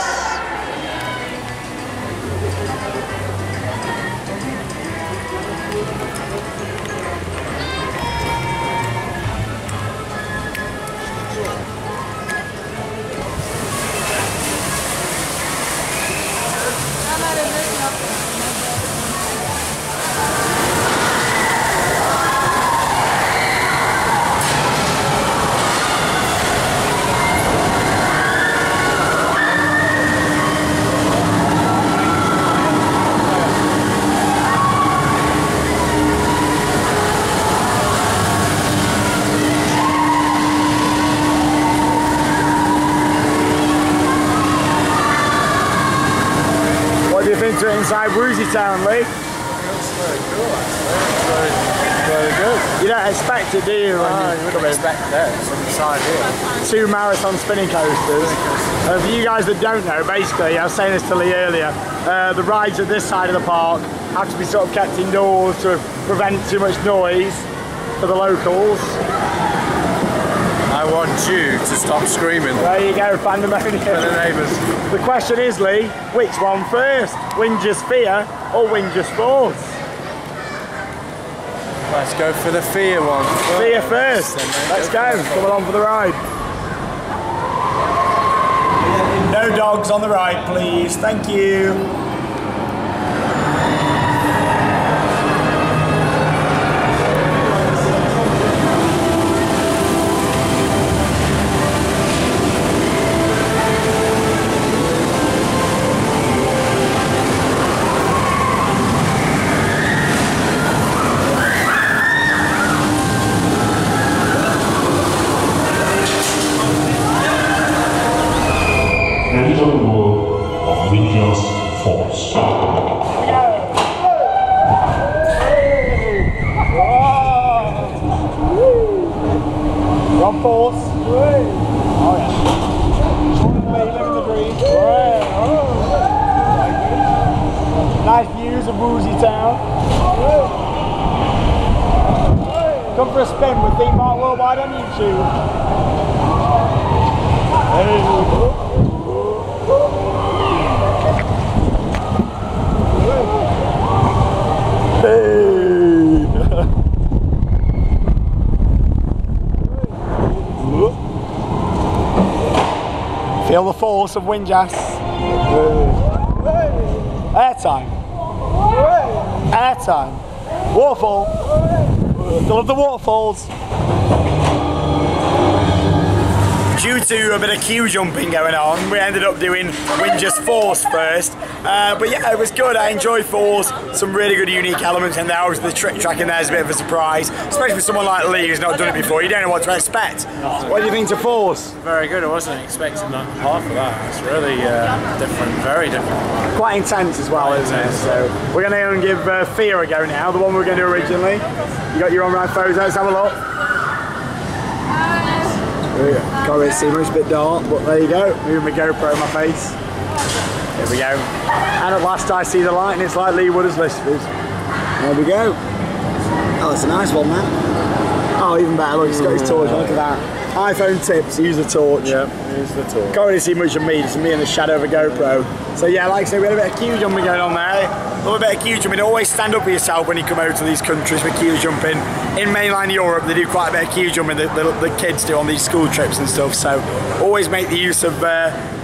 Inside Woozy Town, Lee. That's very cool, actually. Very good. You don't expect it, do you? You wouldn't expect that. It's on the side here. 2 marathon spinning coasters. For you guys that don't know, basically, I was saying this to Lee earlier, the rides at this side of the park have to be sort of kept indoors to prevent too much noise for the locals. I want you to stop screaming There you go, Pandemonium. for the neighbours. The question is, Lee, which one first? Windjass Fear or Windjass Force? Let's go for the fear one. Fear first. Let's go. Come along for the ride. No dogs on the ride, please. Thank you. Editor of Windjass Force. One Force. Oh yeah. Living the dream. Nice views of Woozy Town. Come for a spin with Theme Park Worldwide on YouTube. Feel the force of Windjass. Airtime. Airtime. Waterfall. I love the waterfalls. Due to a bit of queue jumping going on, we ended up doing Windjass Force first. But yeah, it was good. I enjoyed Force. Some really good unique elements in there. Obviously the trick track in there is a bit of a surprise, especially for someone like Lee who's not done it before. You don't know what to expect. What do you think to Force? Very good. I wasn't expecting that, half of that. It's really different, very different. Quite intense as well, isn't it? So we're going to go and give Fear a go now, the one we were going to do originally. You got your on-ride photos, let's have a look. Can't really see much, a bit dark, but there you go. Moving my GoPro on my face. There we go. And at last I see the light, and it's like Lee Wood has listed. There we go. Oh, that's a nice one, man. Oh, even better. Look, he's got his torch. Look at that. iPhone tips, use a torch. Yeah. talk. Can't really see much of me, just me in the shadow of a GoPro. So yeah, like I said, we had a bit of queue jumping going on there. A little bit of queue jumping. Always stand up for yourself when you come out to these countries with queue jumping. In mainland Europe, they do quite a bit of queue jumping, the kids do on these school trips and stuff. So always make the use of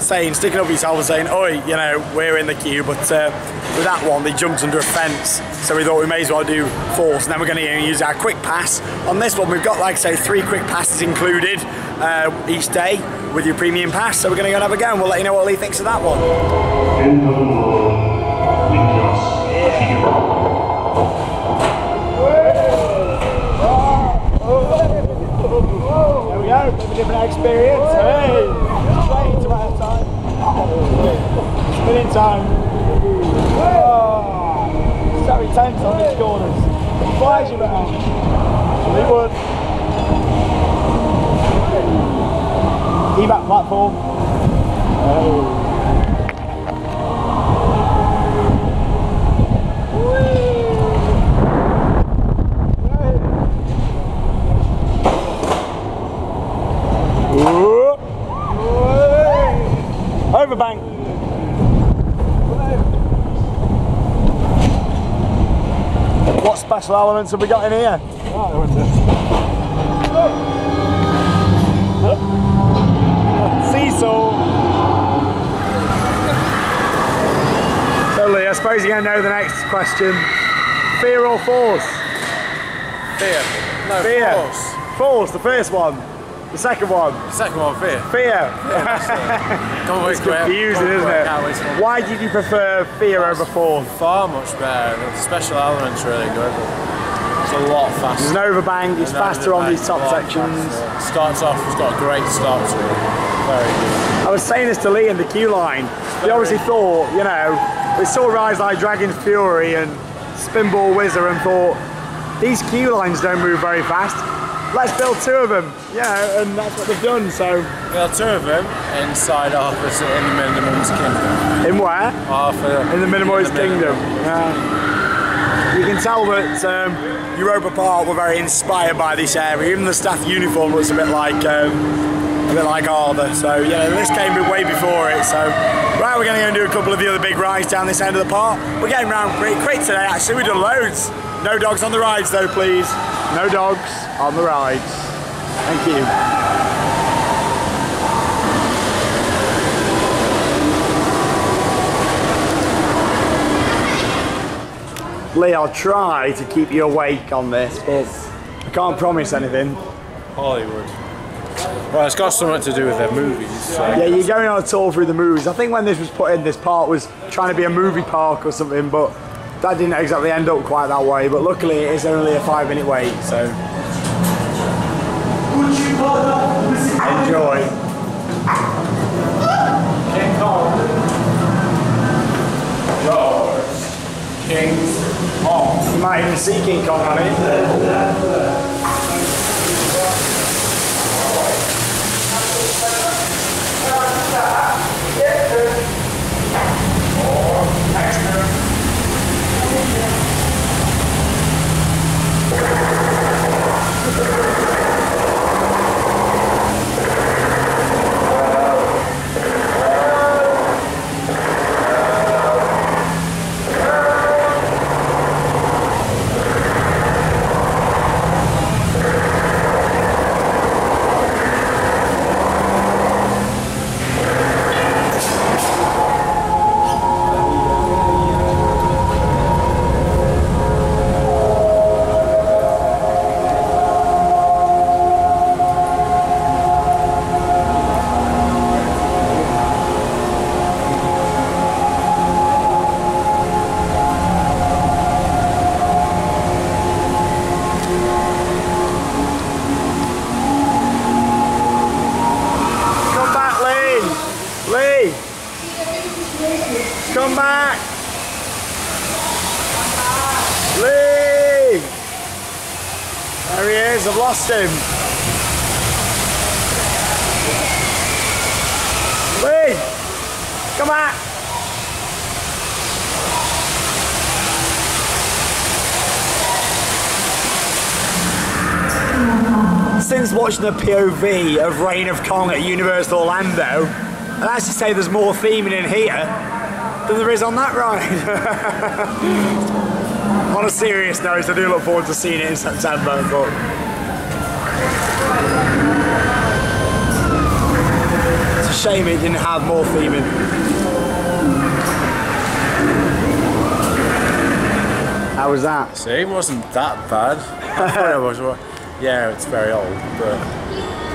sticking up for yourself and saying, oi, you know, we're in the queue. But with that one, they jumped under a fence. So we thought we may as well do force, and then we're going to use our quick pass. On this one, we've got, like I say, 3 quick passes included each day with your premium pass. So we're going to go and have a go, and we'll let you know what Lee thinks of that one. In the world, we just keep on. There we go, bit of a different experience. Hey, straight into our time. Spinning time. Oh, so intense on these corners. Flies you around. Fleetwood. E-back platform. Oh. Overbank. What special elements have we got in here? Seesaw. So Lee, I suppose you're going to know the next question. Fear or force? Fear. No, Fear. force. Force, the first one. The second one. The second one, fear. Fear. It's confusing, isn't it? Why did you prefer fear over force? Far much better. The special element's really good. It's a lot faster. There's an overbank, it's faster on these top sections. Starts off, it's got a great start to it. Very good. I was saying this to Lee in the queue line. He obviously thought, you know, we saw rides like Dragon's Fury and Spinball Whizzer and thought, these queue lines don't move very fast. Let's build 2 of them, yeah, and that's what they've done, so. Build 2 of them inside Arthur in the Minimus Kingdom. In where? Arthur. In the Minimus Kingdom. Yeah. You can tell that Europa Park were very inspired by this area. Even the staff uniform looks a bit like Arthur. So yeah, this came way before it. So right, we're going to go and do a couple of the other big rides down this end of the park. We're getting around pretty quick today. Actually, we've done loads. No dogs on the rides though, please. No dogs on the rides. Thank you. Lee, I'll try to keep you awake on this, but I can't promise anything. Hollywood. Well, it's got something to do with their movies. So. Yeah, you're going on a tour through the movies. I think when this was put in, this park was trying to be a movie park or something, but that didn't exactly end up quite that way. But luckily, it is only a 5-minute wait, so enjoy. King Kong. King Kong. You might even see King Kong on it. Come back! Lee! There he is, I've lost him. Lee! Come back! since watching the POV of Reign of Kong at Universal Orlando, and I have to say there's more theming in here than there is on that ride. On a serious note, I do look forward to seeing it in September, but it's a shame it didn't have more theming. How was that? See, it wasn't that bad. I thought it was. Yeah, it's very old, but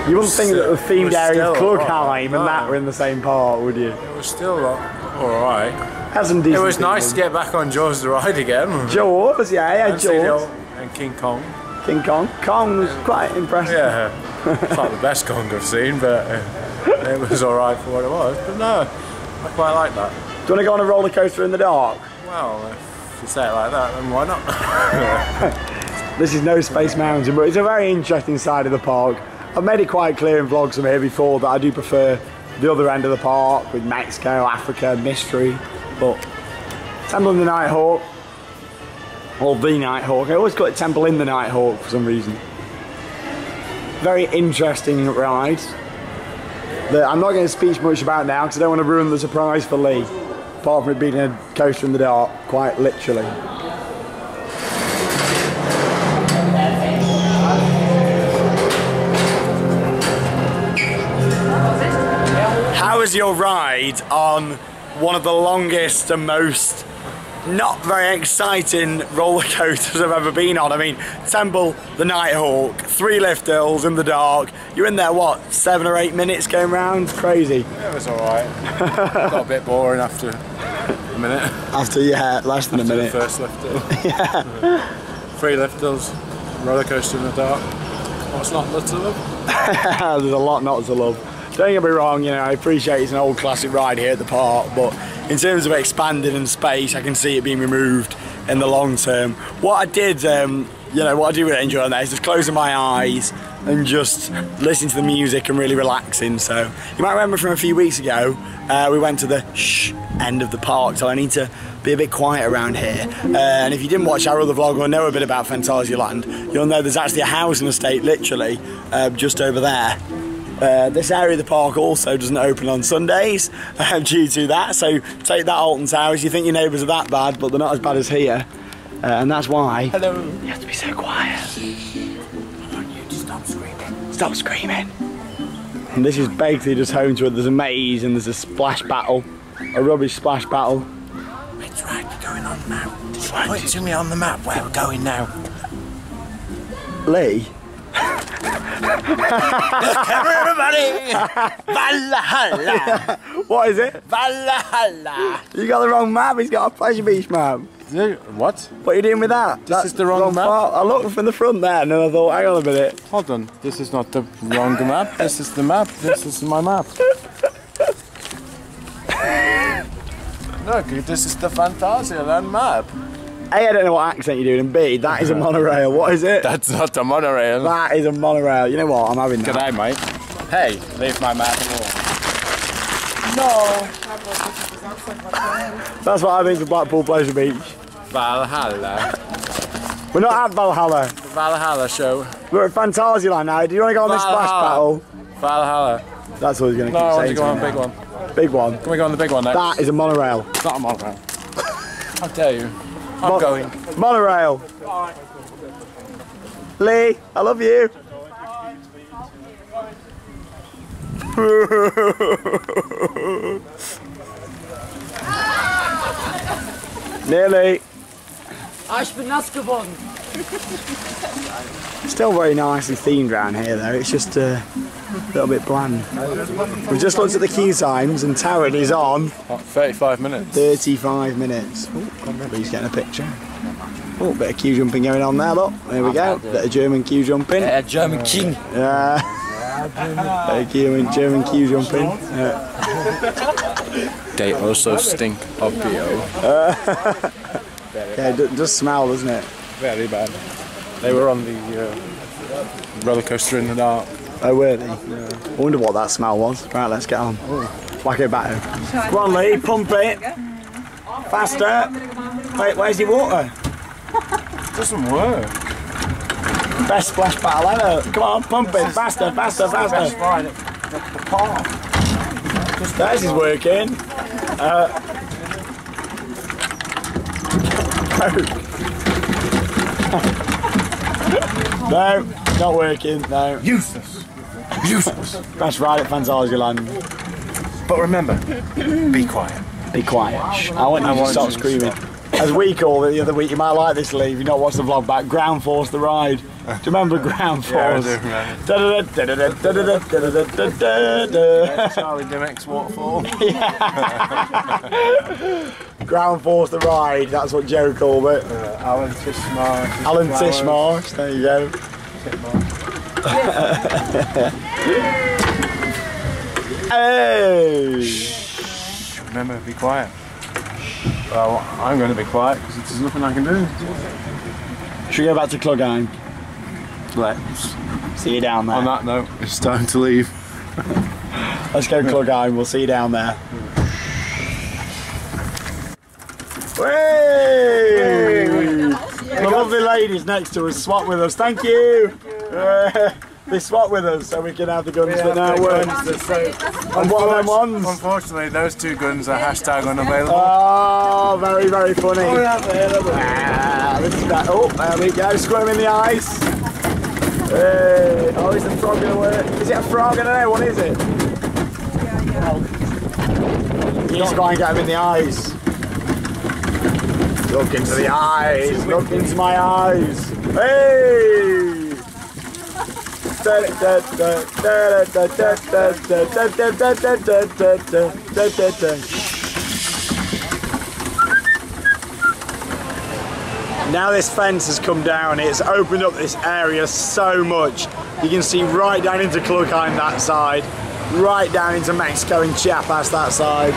You wouldn't think that the themed area of still Klugheim and that were in the same part, would you? it was still alright. Had some decent It was nice things. to get back on Jaws the ride again. Jaws, yeah, And see the Jaws. old- and King Kong. King Kong. Kong was quite impressive. Yeah, it's not the best Kong I've seen, but it was alright for what it was. But no, I quite like that. Do you want to go on a roller coaster in the dark? Well, if you say it like that, then why not? This is No Space Mountain, but it's a very interesting side of the park. I've made it quite clear in vlogs from here before that I do prefer the other end of the park with Mexico, Africa, Mystery, but Temple in the Nighthawk, or the Nighthawk, I always call it Temple in the Nighthawk for some reason. Very interesting ride that I'm not going to speak much about now because I don't want to ruin the surprise for Lee, apart from it being a coaster in the dark, quite literally. How was your ride on one of the longest and most not very exciting roller coasters I've ever been on? I mean, Temple, the Nighthawk, 3 lift hills in the dark. You're in there, what, 7 or 8 minutes going round? Crazy. It was alright. Got a bit boring after a minute. After, yeah, less than a After minute. the first lift hill. Yeah. 3 lift hills, roller coaster in the dark. What's not to love? There's a lot not to love. Don't get me wrong, you know, I appreciate it's an old classic ride here at the park, but in terms of expanding and space, I can see it being removed in the long term. What I did, you know, what I do really enjoy on that is just closing my eyes and just listening to the music and really relaxing. So you might remember from a few weeks ago, we went to the shh end of the park, so I need to be a bit quiet around here. And if you didn't watch our other vlog or know a bit about Phantasialand, you'll know there's actually a housing estate literally just over there. This area of the park also doesn't open on Sundays due to that, so take that, Alton Towers. You think your neighbours are that bad, but they're not as bad as here, and that's why you have to be so quiet. I want you to stop screaming. Stop screaming. And this is basically just home to it. There's a maze and there's a splash battle, a rubbish splash battle. It's right, we're going on now. Just point to me on the map where we're going now. Lee? Everybody! Valhalla! What is it? Valhalla! You got the wrong map. He's got a Pleasure Beach map. What? What are you doing with that? This is the wrong map? part. I looked from the front there and then I thought, hang on a minute. Hold on, this is not the wrong map. This is the map. This is my map. Look, this is the Phantasialand map. A, I don't know what accent you're doing, and B, that is a monorail. What is it? That's not a monorail. That is a monorail. You know what? I'm having that. G'day, mate. Hey, leave my map alone. That's what I think of Blackpool Pleasure Beach. Valhalla. We're not at Valhalla. The Valhalla show. We're at Phantasialand now. Do you want to go on this splash battle? Valhalla. That's what he's going to No, I keep want saying to go on me the big now. one. Big one. Can we go on the big one next? That is a monorail. It's not a monorail. How dare you? I'm going. Monorail. Lee, I love you. Nearly. Ich bin nass geworden. Still very nicely themed around here though, it's just a little bit bland. We just looked at the queue times and Taryn is on 35 minutes. 35 minutes. Ooh, Lee's getting a picture. Oh, bit of queue jumping going on there, look. There we go, bit of German queue jumping. German King. Yeah. Bit of German queue jumping. They also stink of BO. Yeah, it does smell, doesn't it? Very bad. They were on the roller coaster in the dark. Oh, were they? Yeah. I wonder what that smell was. Right, let's get on. Whack it back. Come on, Lee, pump it. Faster. Wait, where's your water? It doesn't work. Best splash battle ever. Come on, pump it. Faster, faster, Best faster. ride at the park. This is working. No, not working. No. Useless. Useless. Best ride at Fantasia. But remember, be quiet. Be quiet. I want you to stop screaming. As we called it the other week, you might like this, Lee, if you've not watched the vlog back, Ground Force the ride. Do you remember Ground Force? Yeah, I do remember. Charlie Dimmock's waterfall. Ground Force the ride, that's what Joe called it. Alan Tishmarsh. Alan Tishmarsh, there you go. Hey! Remember, be quiet. Well, I'm going to be quiet because there's nothing I can do. Should we go back to Klugheim? Let's. See you down there. On that note, it's time to leave. Let's go Klugheim, we'll see you down there. Hey! The lovely ladies next to us swap with us, thank you! They swap with us so we can have the guns that now work. And what are them ones? Unfortunately, those two guns are hashtag unavailable. Oh, very, very funny. This is that. Oh, there we go, squirm in the ice. Hey. Oh, is the frog going to work? Is it a frog? I don't know, what is it? You need to go and get him in the eyes. Look into the eyes, look into my eyes. Hey! Now this fence has come down, it's opened up this area so much. You can see right down into Klugheim that side, right down into Mexico and Chiapas that side.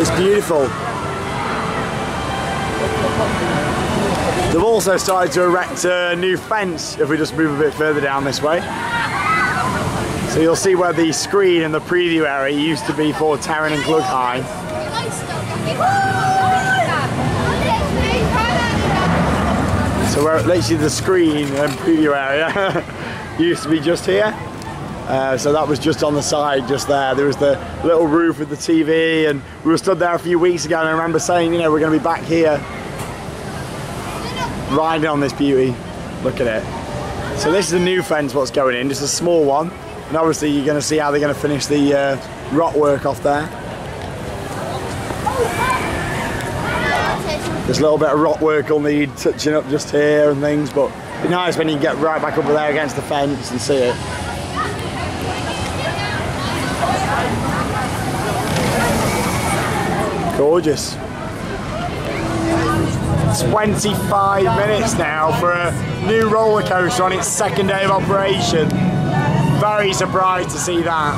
It's beautiful. They've also started to erect a new fence if we just move a bit further down this way. So you'll see where the screen and the preview area used to be for Terran and Klugheim. So where literally the screen and preview area used to be just here. So that was just on the side, just there. There was the little roof with the TV, and we were stood there a few weeks ago, and I remember saying, you know, we're going to be back here riding on this beauty. Look at it. So this is a new fence what's going in, just a small one, and obviously you're going to see how they're going to finish the rock work off there. There's a little bit of rock work will need touching up just here and things, but it'd be nice when you get right back up there against the fence and see it. Gorgeous. 25 minutes now for a new roller coaster on its second day of operation. Very surprised to see that.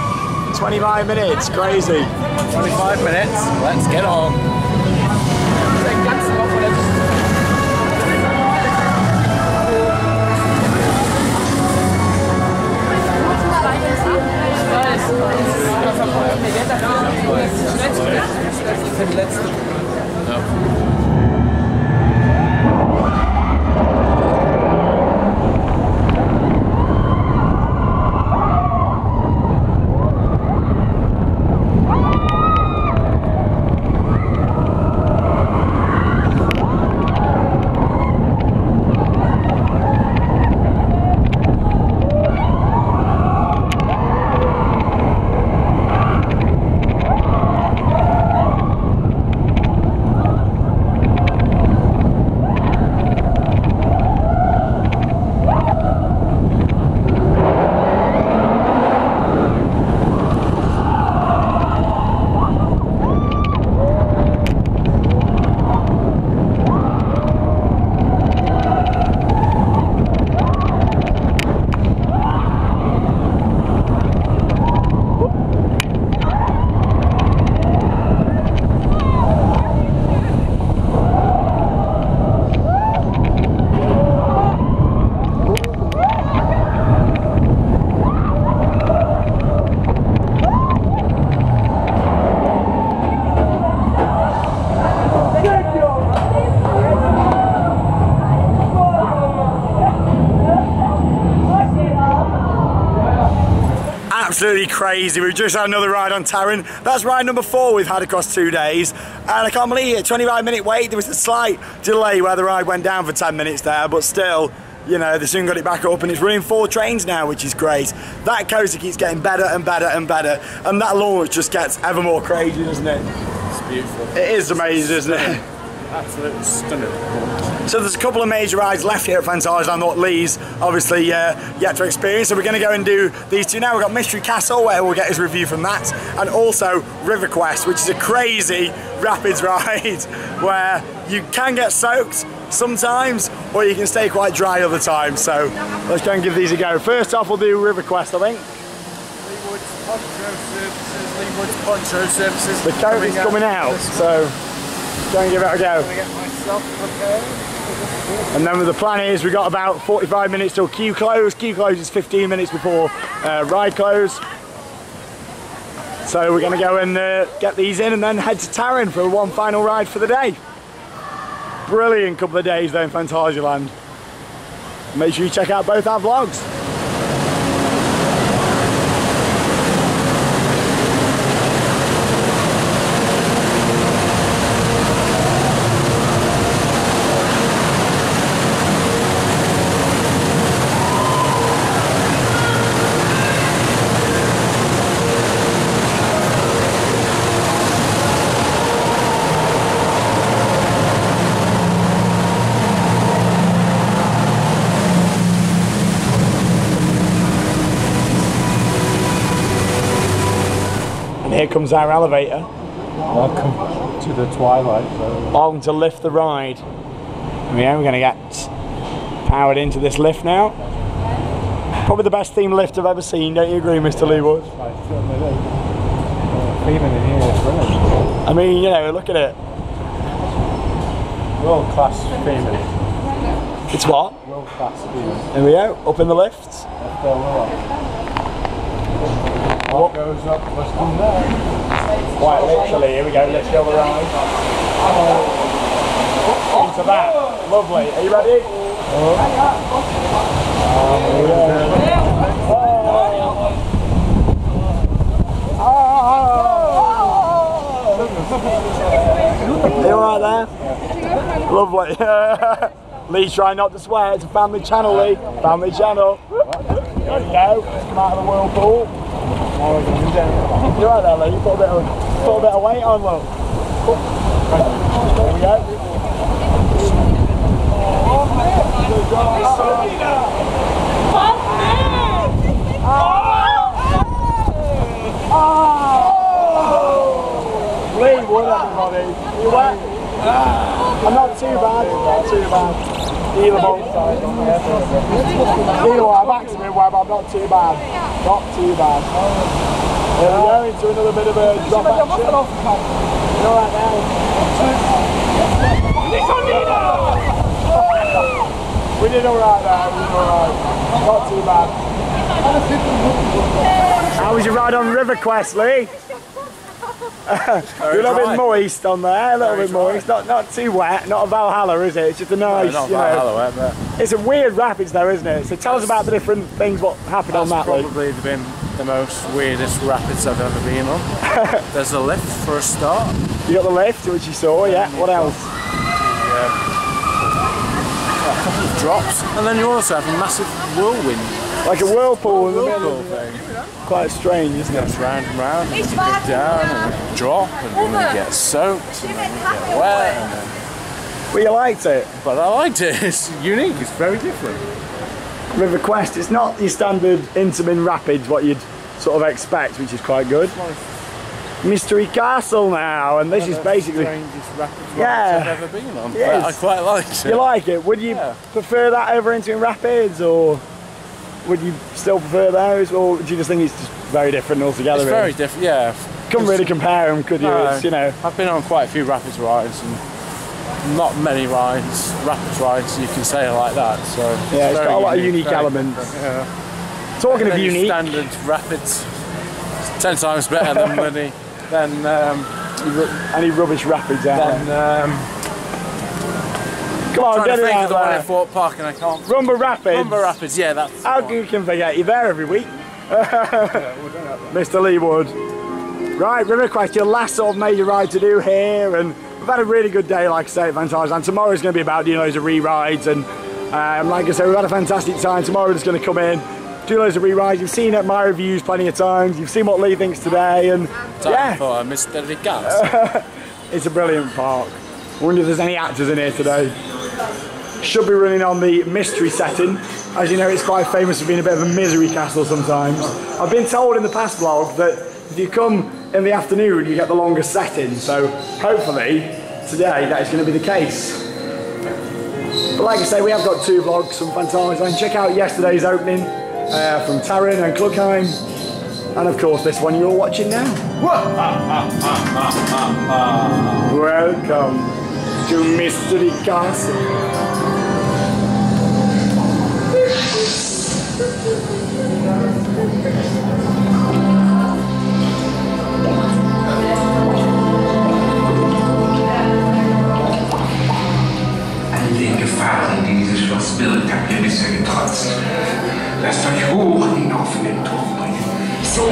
25 minutes, crazy. 25 minutes, let's get on. absolutely crazy. We've just had another ride on Taron. That's ride number 4 we've had across 2 days. And I can't believe it, 25-minute wait. There was a slight delay where the ride went down for 10 minutes there, but still, you know, they soon got it back up and it's running 4 trains now, which is great. That coaster keeps getting better and better and better. And that launch just gets ever more crazy, doesn't it? It's beautiful. It is amazing, isn't it? Absolutely stunning. So there's a couple of major rides left here at Fantasyland that Lee's obviously yet to experience. So we're going to go and do these 2 now. We've got Mystery Castle, where we'll get his review from that, and also River Quest, which is a crazy rapids ride where you can get soaked sometimes, or you can stay quite dry other times. So let's go and give these a go. First off, we'll do River Quest, I think. Leewood's Poncho Services. The coat is coming out, so go and give it a go. Get myself prepared. And then the plan is we've got about 45 minutes till queue close. Queue close is 15 minutes before ride close. So we're going to go and get these in and then head to Taron for one final ride for the day. Brilliant couple of days there in Fantasyland. Make sure you check out both our vlogs. Here comes our elevator. Welcome to the Twilight Zone. On to lift the ride. Yeah, we're going to get powered into this lift now. Probably the best themed lift I've ever seen, don't you agree, Mr. Leewood? I certainly do. Feeling in here is brilliant. I mean, you know, look at it. World class feeling. It's what? World class feeling. Here we go, up in the lifts. What goes up must come down. Quite literally, here we go, let's go the ride. Into that, lovely. Are you ready? Are you alright there? Lovely. Lee's trying not to swear, it's a family channel, Lee. Family channel. There you go, let's come out of the whirlpool. You're right there, Lee. You put a bit of weight on, look. There we go. Leewood, everybody. You wet? I'm not too bad. Not too bad. Either both sides on the head. Either way, I've actually been wet, but I'm not too bad. Not too bad. There we go, into another bit of a drop action. You're alright now. We did alright there, we did alright. Not too bad. How was your ride on River Quest, Lee? You're a little bit moist on there, a little bit moist. Not too wet, not a Valhalla, is it? It's just a nice, no, not Valhalla wet, but it's a weird rapids though, isn't it? So tell us about the different things, what happened on that, Lee. That's probably been the most weirdest rapids I've ever been on. There's a lift for a start. You got the lift, which you saw, yeah. What else? A couple of drops, and then you also have a massive whirlwind. Like a whirlpool in the middle. Thing. Quite strange, isn't it? It's round and round, and then you go down, and then you drop, and then you get soaked, and then you get wet. And then... Well, you liked it. But I liked it. It's unique. It's very different. River Quest, it's not your standard Intamin Rapids, what you'd sort of expect, which is quite good. Mystery Castle now, and this is basically... strangest rapids I've ever been on. Yes. I quite liked it. You like it? Would you prefer that over Intamin Rapids, or would you still prefer those, or do you just think it's just very different altogether? It's very different, yeah. Couldn't really compare them, could you? No, It's, you know. I've been on quite a few rapids rides, and not many rapids rides you can say like that. So yeah, it's got a lot of unique elements. Yeah. Talking of unique, standard rapids, 10 times better than any rubbish rapids out there. Come on, get it out the one there. in Fort Park, and I can't. Rumba Rapids. Rumba Rapids, yeah, that's. How can you forget? You're there every week. Mr. Lee Wood. Right, River Quest, your last sort of major ride to do here, and we've had a really good day, like I say, at Fantasyland. Tomorrow's going to be about doing loads of re-rides, and like I say, we've had a fantastic time. Tomorrow we're just going to come in, do loads of re-rides. You've seen my reviews plenty of times. You've seen what Lee thinks today, and Time for Mr. Ricardo. It's a brilliant park. I wonder if there's any actors in here today. Should be running on the mystery setting. As you know, it's quite famous for being a bit of a misery castle sometimes. I've been told in the past vlog that if you come in the afternoon, you get the longest setting. So hopefully today that is going to be the case. But like I say, we have got 2 vlogs from Fantasyland. Check out yesterday's opening from Taron and Klugheim. And of course this one you're watching now. Welcome to Mystery Castle. All den Gefahren, die dieses Schloss birgt, habt ihr bisher getrotzt. Lasst euch hoch hinauf in den Turm bringen. So!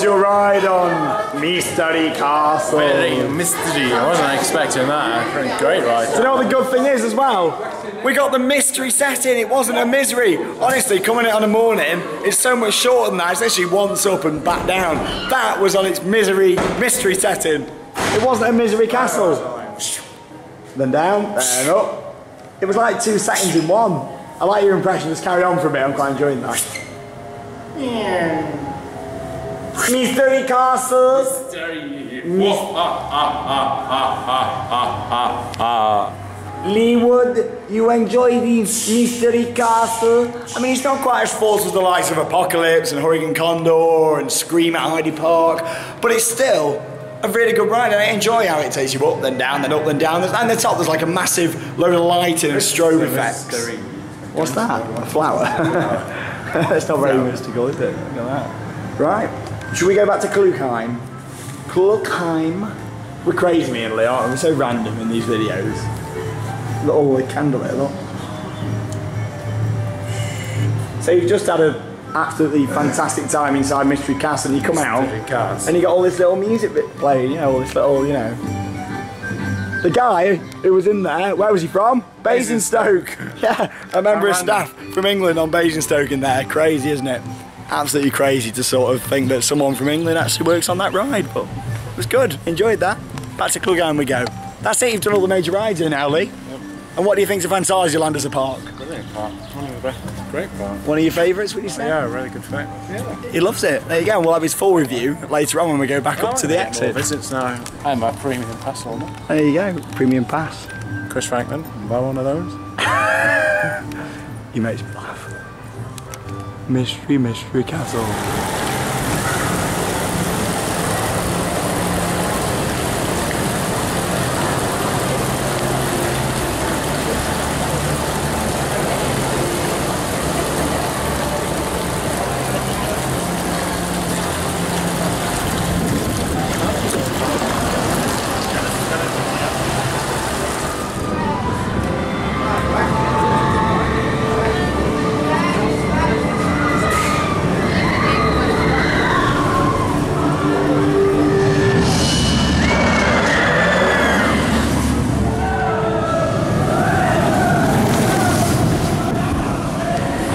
Your ride on Mystery Castle. Really, mystery. I wasn't expecting that. Great ride. Do you know what the good thing is as well? We got the mystery setting. It wasn't a misery. Honestly, coming in on a morning, it's so much shorter than that. It's actually once up and back down. That was on its mystery setting. It wasn't a misery castle. Then down, then up. It was like 2 seconds in one. I like your impression. Just carry on for a bit. I'm quite enjoying that. Yeah. Mystery Castle. Lee Wood, you enjoy the Mystery Castle? I mean, it's not quite as false as the likes of Apocalypse and Hurricane Condor and Scream at Heidi Park, but it's still a really good ride, and I enjoy how it takes you up, then down, then up, then down. And the top, there's like a massive load of lighting and strobe effects. What's that? A flower? That's not very mystical, is it? Look at that. Right. Should we go back to Klugheim? Klugheim. We're crazy, me and Lee, aren't we? We're so random in these videos. Look, all the candle there, look. So you've just had an absolutely fantastic time inside Mystery Castle, and you come out, and you got all this little music bit playing, you know, all this little, you know. The guy who was in there, where was he from? Basingstoke. Yeah, a member of staff from England on Basingstoke in there. Crazy, isn't it? Absolutely crazy to sort of think that someone from England actually works on that ride, but it was good. Enjoyed that. Back to Klugheim we go. That's it, you've done all the major rides here now, Lee. Yep. And what do you think of Fantasyland as a park? Brilliant park. It's one of the best. Great park. One of your favourites, would you say? Yeah, really good fact. Yeah. He loves it. There you go. We'll have his full review later on when we go back up to the exit. More visits now. I'm a premium pass holder. There you go. Premium pass. Chris Franklin, buy one of those. He makes me laugh. Mystery Castle.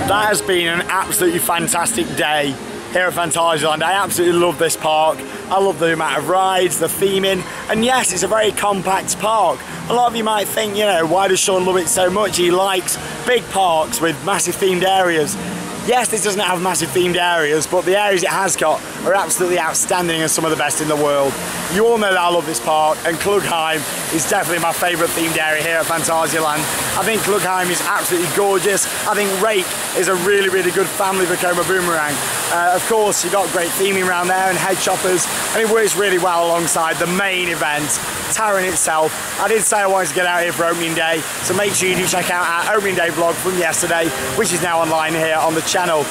That has been an absolutely fantastic day here at Fantasyland. I absolutely love this park. I love the amount of rides, the theming, and yes, it's a very compact park. A lot of you might think, you know, why does Sean love it so much? He likes big parks with massive themed areas. Yes, this doesn't have massive themed areas, but the areas it has got are absolutely outstanding and some of the best in the world. You all know that I love this park, and Klugheim is definitely my favourite themed area here at Phantasialand. I think Klugheim is absolutely gorgeous. I think Rake is a really, really good family Vekoma boomerang. Of course, you've got great theming around there and head choppers, and it works really well alongside the main event, Taron itself. I did say I wanted to get out here for opening day, so make sure you do check out our opening day vlog from yesterday, which is now online here on the channel.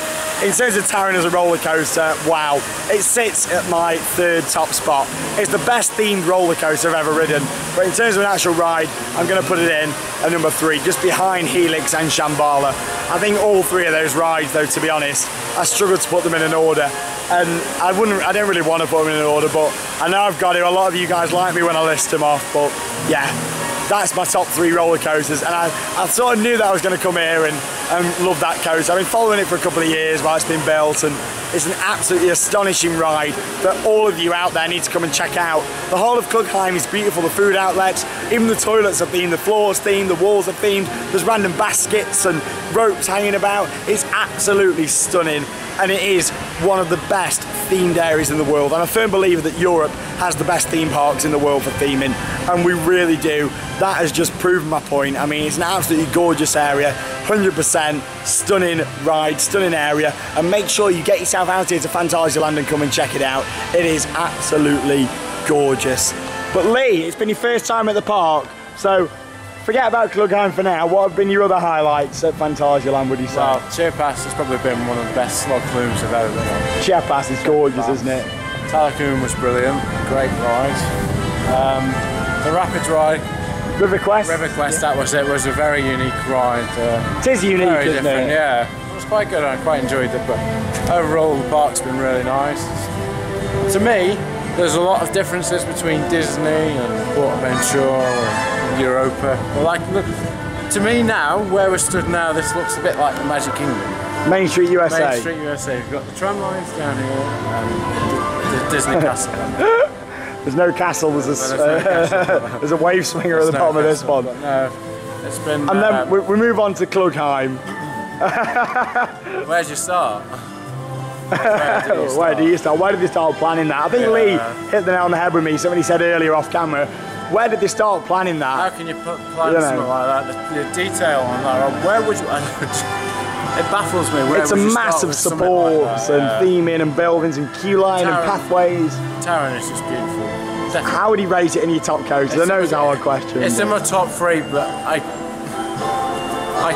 In terms of Taron as a roller coaster, wow, it sits at my 3rd top spot. It's the best themed roller coaster I've ever ridden, but in terms of an actual ride, I'm going to put it in at number 3, just behind Helix and Shambhala. I think all 3 of those rides, though, to be honest, I struggled to put them in an order, and I don't really want to put them in an order, but I know I've got to. A lot of you guys like me when I list them off, but yeah. That's my top 3 roller coasters, and I sort of knew that I was going to come here and love that coaster. I've been following it for a couple of years while it's been built, and it's an absolutely astonishing ride that all of you out there need to come and check out. The whole of Klugheim is beautiful, the food outlets, even the toilets are themed, the floors themed, the walls are themed, there's random baskets and ropes hanging about. It's absolutely stunning, and it is one of the best themed areas in the world. I'm a firm believer that Europe has the best theme parks in the world for theming, and we really do. That has just proven my point. I mean, it's an absolutely gorgeous area, 100% stunning ride, stunning area, and make sure you get yourself out here to Phantasialand and come and check it out. It is absolutely gorgeous. But Lee, it's been your first time at the park, so forget about Klugheim for now. What have been your other highlights at Phantasialand, would you say? Well, Chiapas has probably been one of the best slog flumes I've ever been on. Chiapas is gorgeous, isn't it? Talokoon was brilliant, great ride. The Rapids ride, River Quest? River Quest, that was it. Was a very unique ride. It is unique, very isn't different, it? Yeah. It was quite good. I quite enjoyed it, but overall the park's been really nice. To me, there's a lot of differences between Disney and PortAventura and Europa. But like, look, to me now, where we're stood now, this looks a bit like the Magic Kingdom. Main Street USA. Main Street USA. We've got the tram lines down here and the Disney Castle. There's no castle, there's a wave swinger at the bottom of this one. No, it's been... And then we move on to Klugheim. Where'd you start? Where do you start? Where did they start planning that? I think Lee hit the nail on the head with me, somebody said earlier off camera, where did they start planning that? How can you plan something like that? The detail on that, where would you... It baffles me. Where it's a massive supports and theming and buildings and queue line and pathways. Taron is just beautiful. Definitely. How would he rate it in your top coasters? I know it's a hard question. It's in my top 3, but I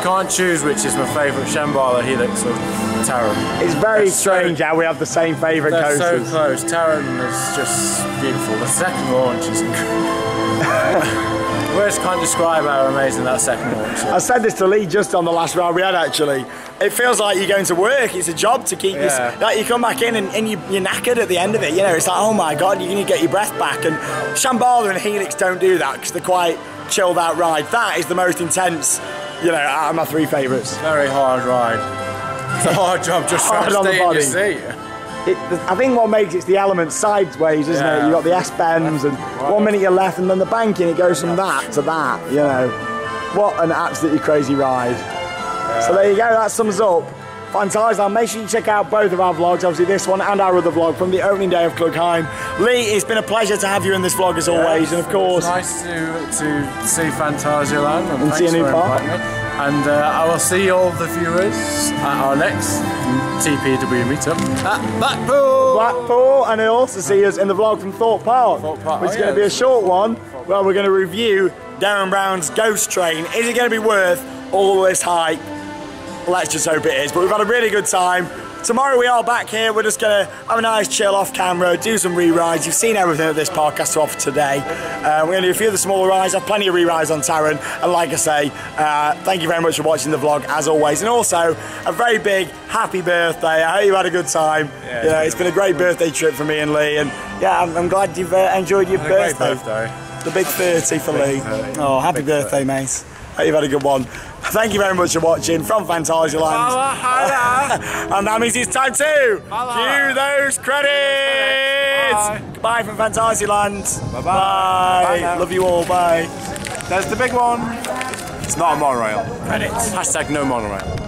can't choose which is my favourite, Shambhala, Helix or Taron. It's very strange how we have the same favourite coasters. They're so close. Taron is just beautiful. The second launch is incredible. Words can't describe how amazing that second launch is. I said this to Lee just on the last ride we had actually. It feels like you're going to work. It's a job to keep this. Like you come back in and you're knackered at the end of it. You know, it's like, oh my God, you're going to get your breath back. And Shambhala and Helix don't do that because they're quite chilled out ride. That is the most intense, you know, out of my 3 favourites. Very hard ride. It's a hard job just trying to stay in your seat. I think what makes it's the element sideways, isn't it? You've got the S-bends and 1 minute you're left and then the banking, it goes from that to that, you know. What an absolutely crazy ride. So there you go, that sums up Phantasialand. Make sure you check out both of our vlogs, obviously this one and our other vlog from the opening day of Klugheim. Lee, it's been a pleasure to have you in this vlog as always, and of course... It's nice to see Phantasialand and see a new park. And I will see all the viewers at our next TPW meetup at Blackpool. And you'll also see us in the vlog from Thorpe Park, which is going to be a short one. Well, we're going to review Darren Brown's Ghost Train. Is it going to be worth all this hype? Let's just hope it is. But we've had a really good time. Tomorrow we are back here. We're just going to have a nice chill off camera, do some re-rides. You've seen everything that this park has to offer today. We're going to do a few of the smaller rides, have plenty of re-rides on Taron. And like I say, thank you very much for watching the vlog as always. And also, a very big happy birthday. I hope you had a good time. Yeah, it's been a great birthday trip for me and Lee. And yeah, I'm glad you've enjoyed your birthday. The big 30 for Lee. Oh, happy birthday, mate. Hope you've had a good one. Thank you very much for watching from Phantasialand. And that means it's time to cue those credits. Goodbye from Phantasialand. Bye-bye. Bye. Love you all. Bye. There's the big one. It's not a monorail. Credits. #no monorail.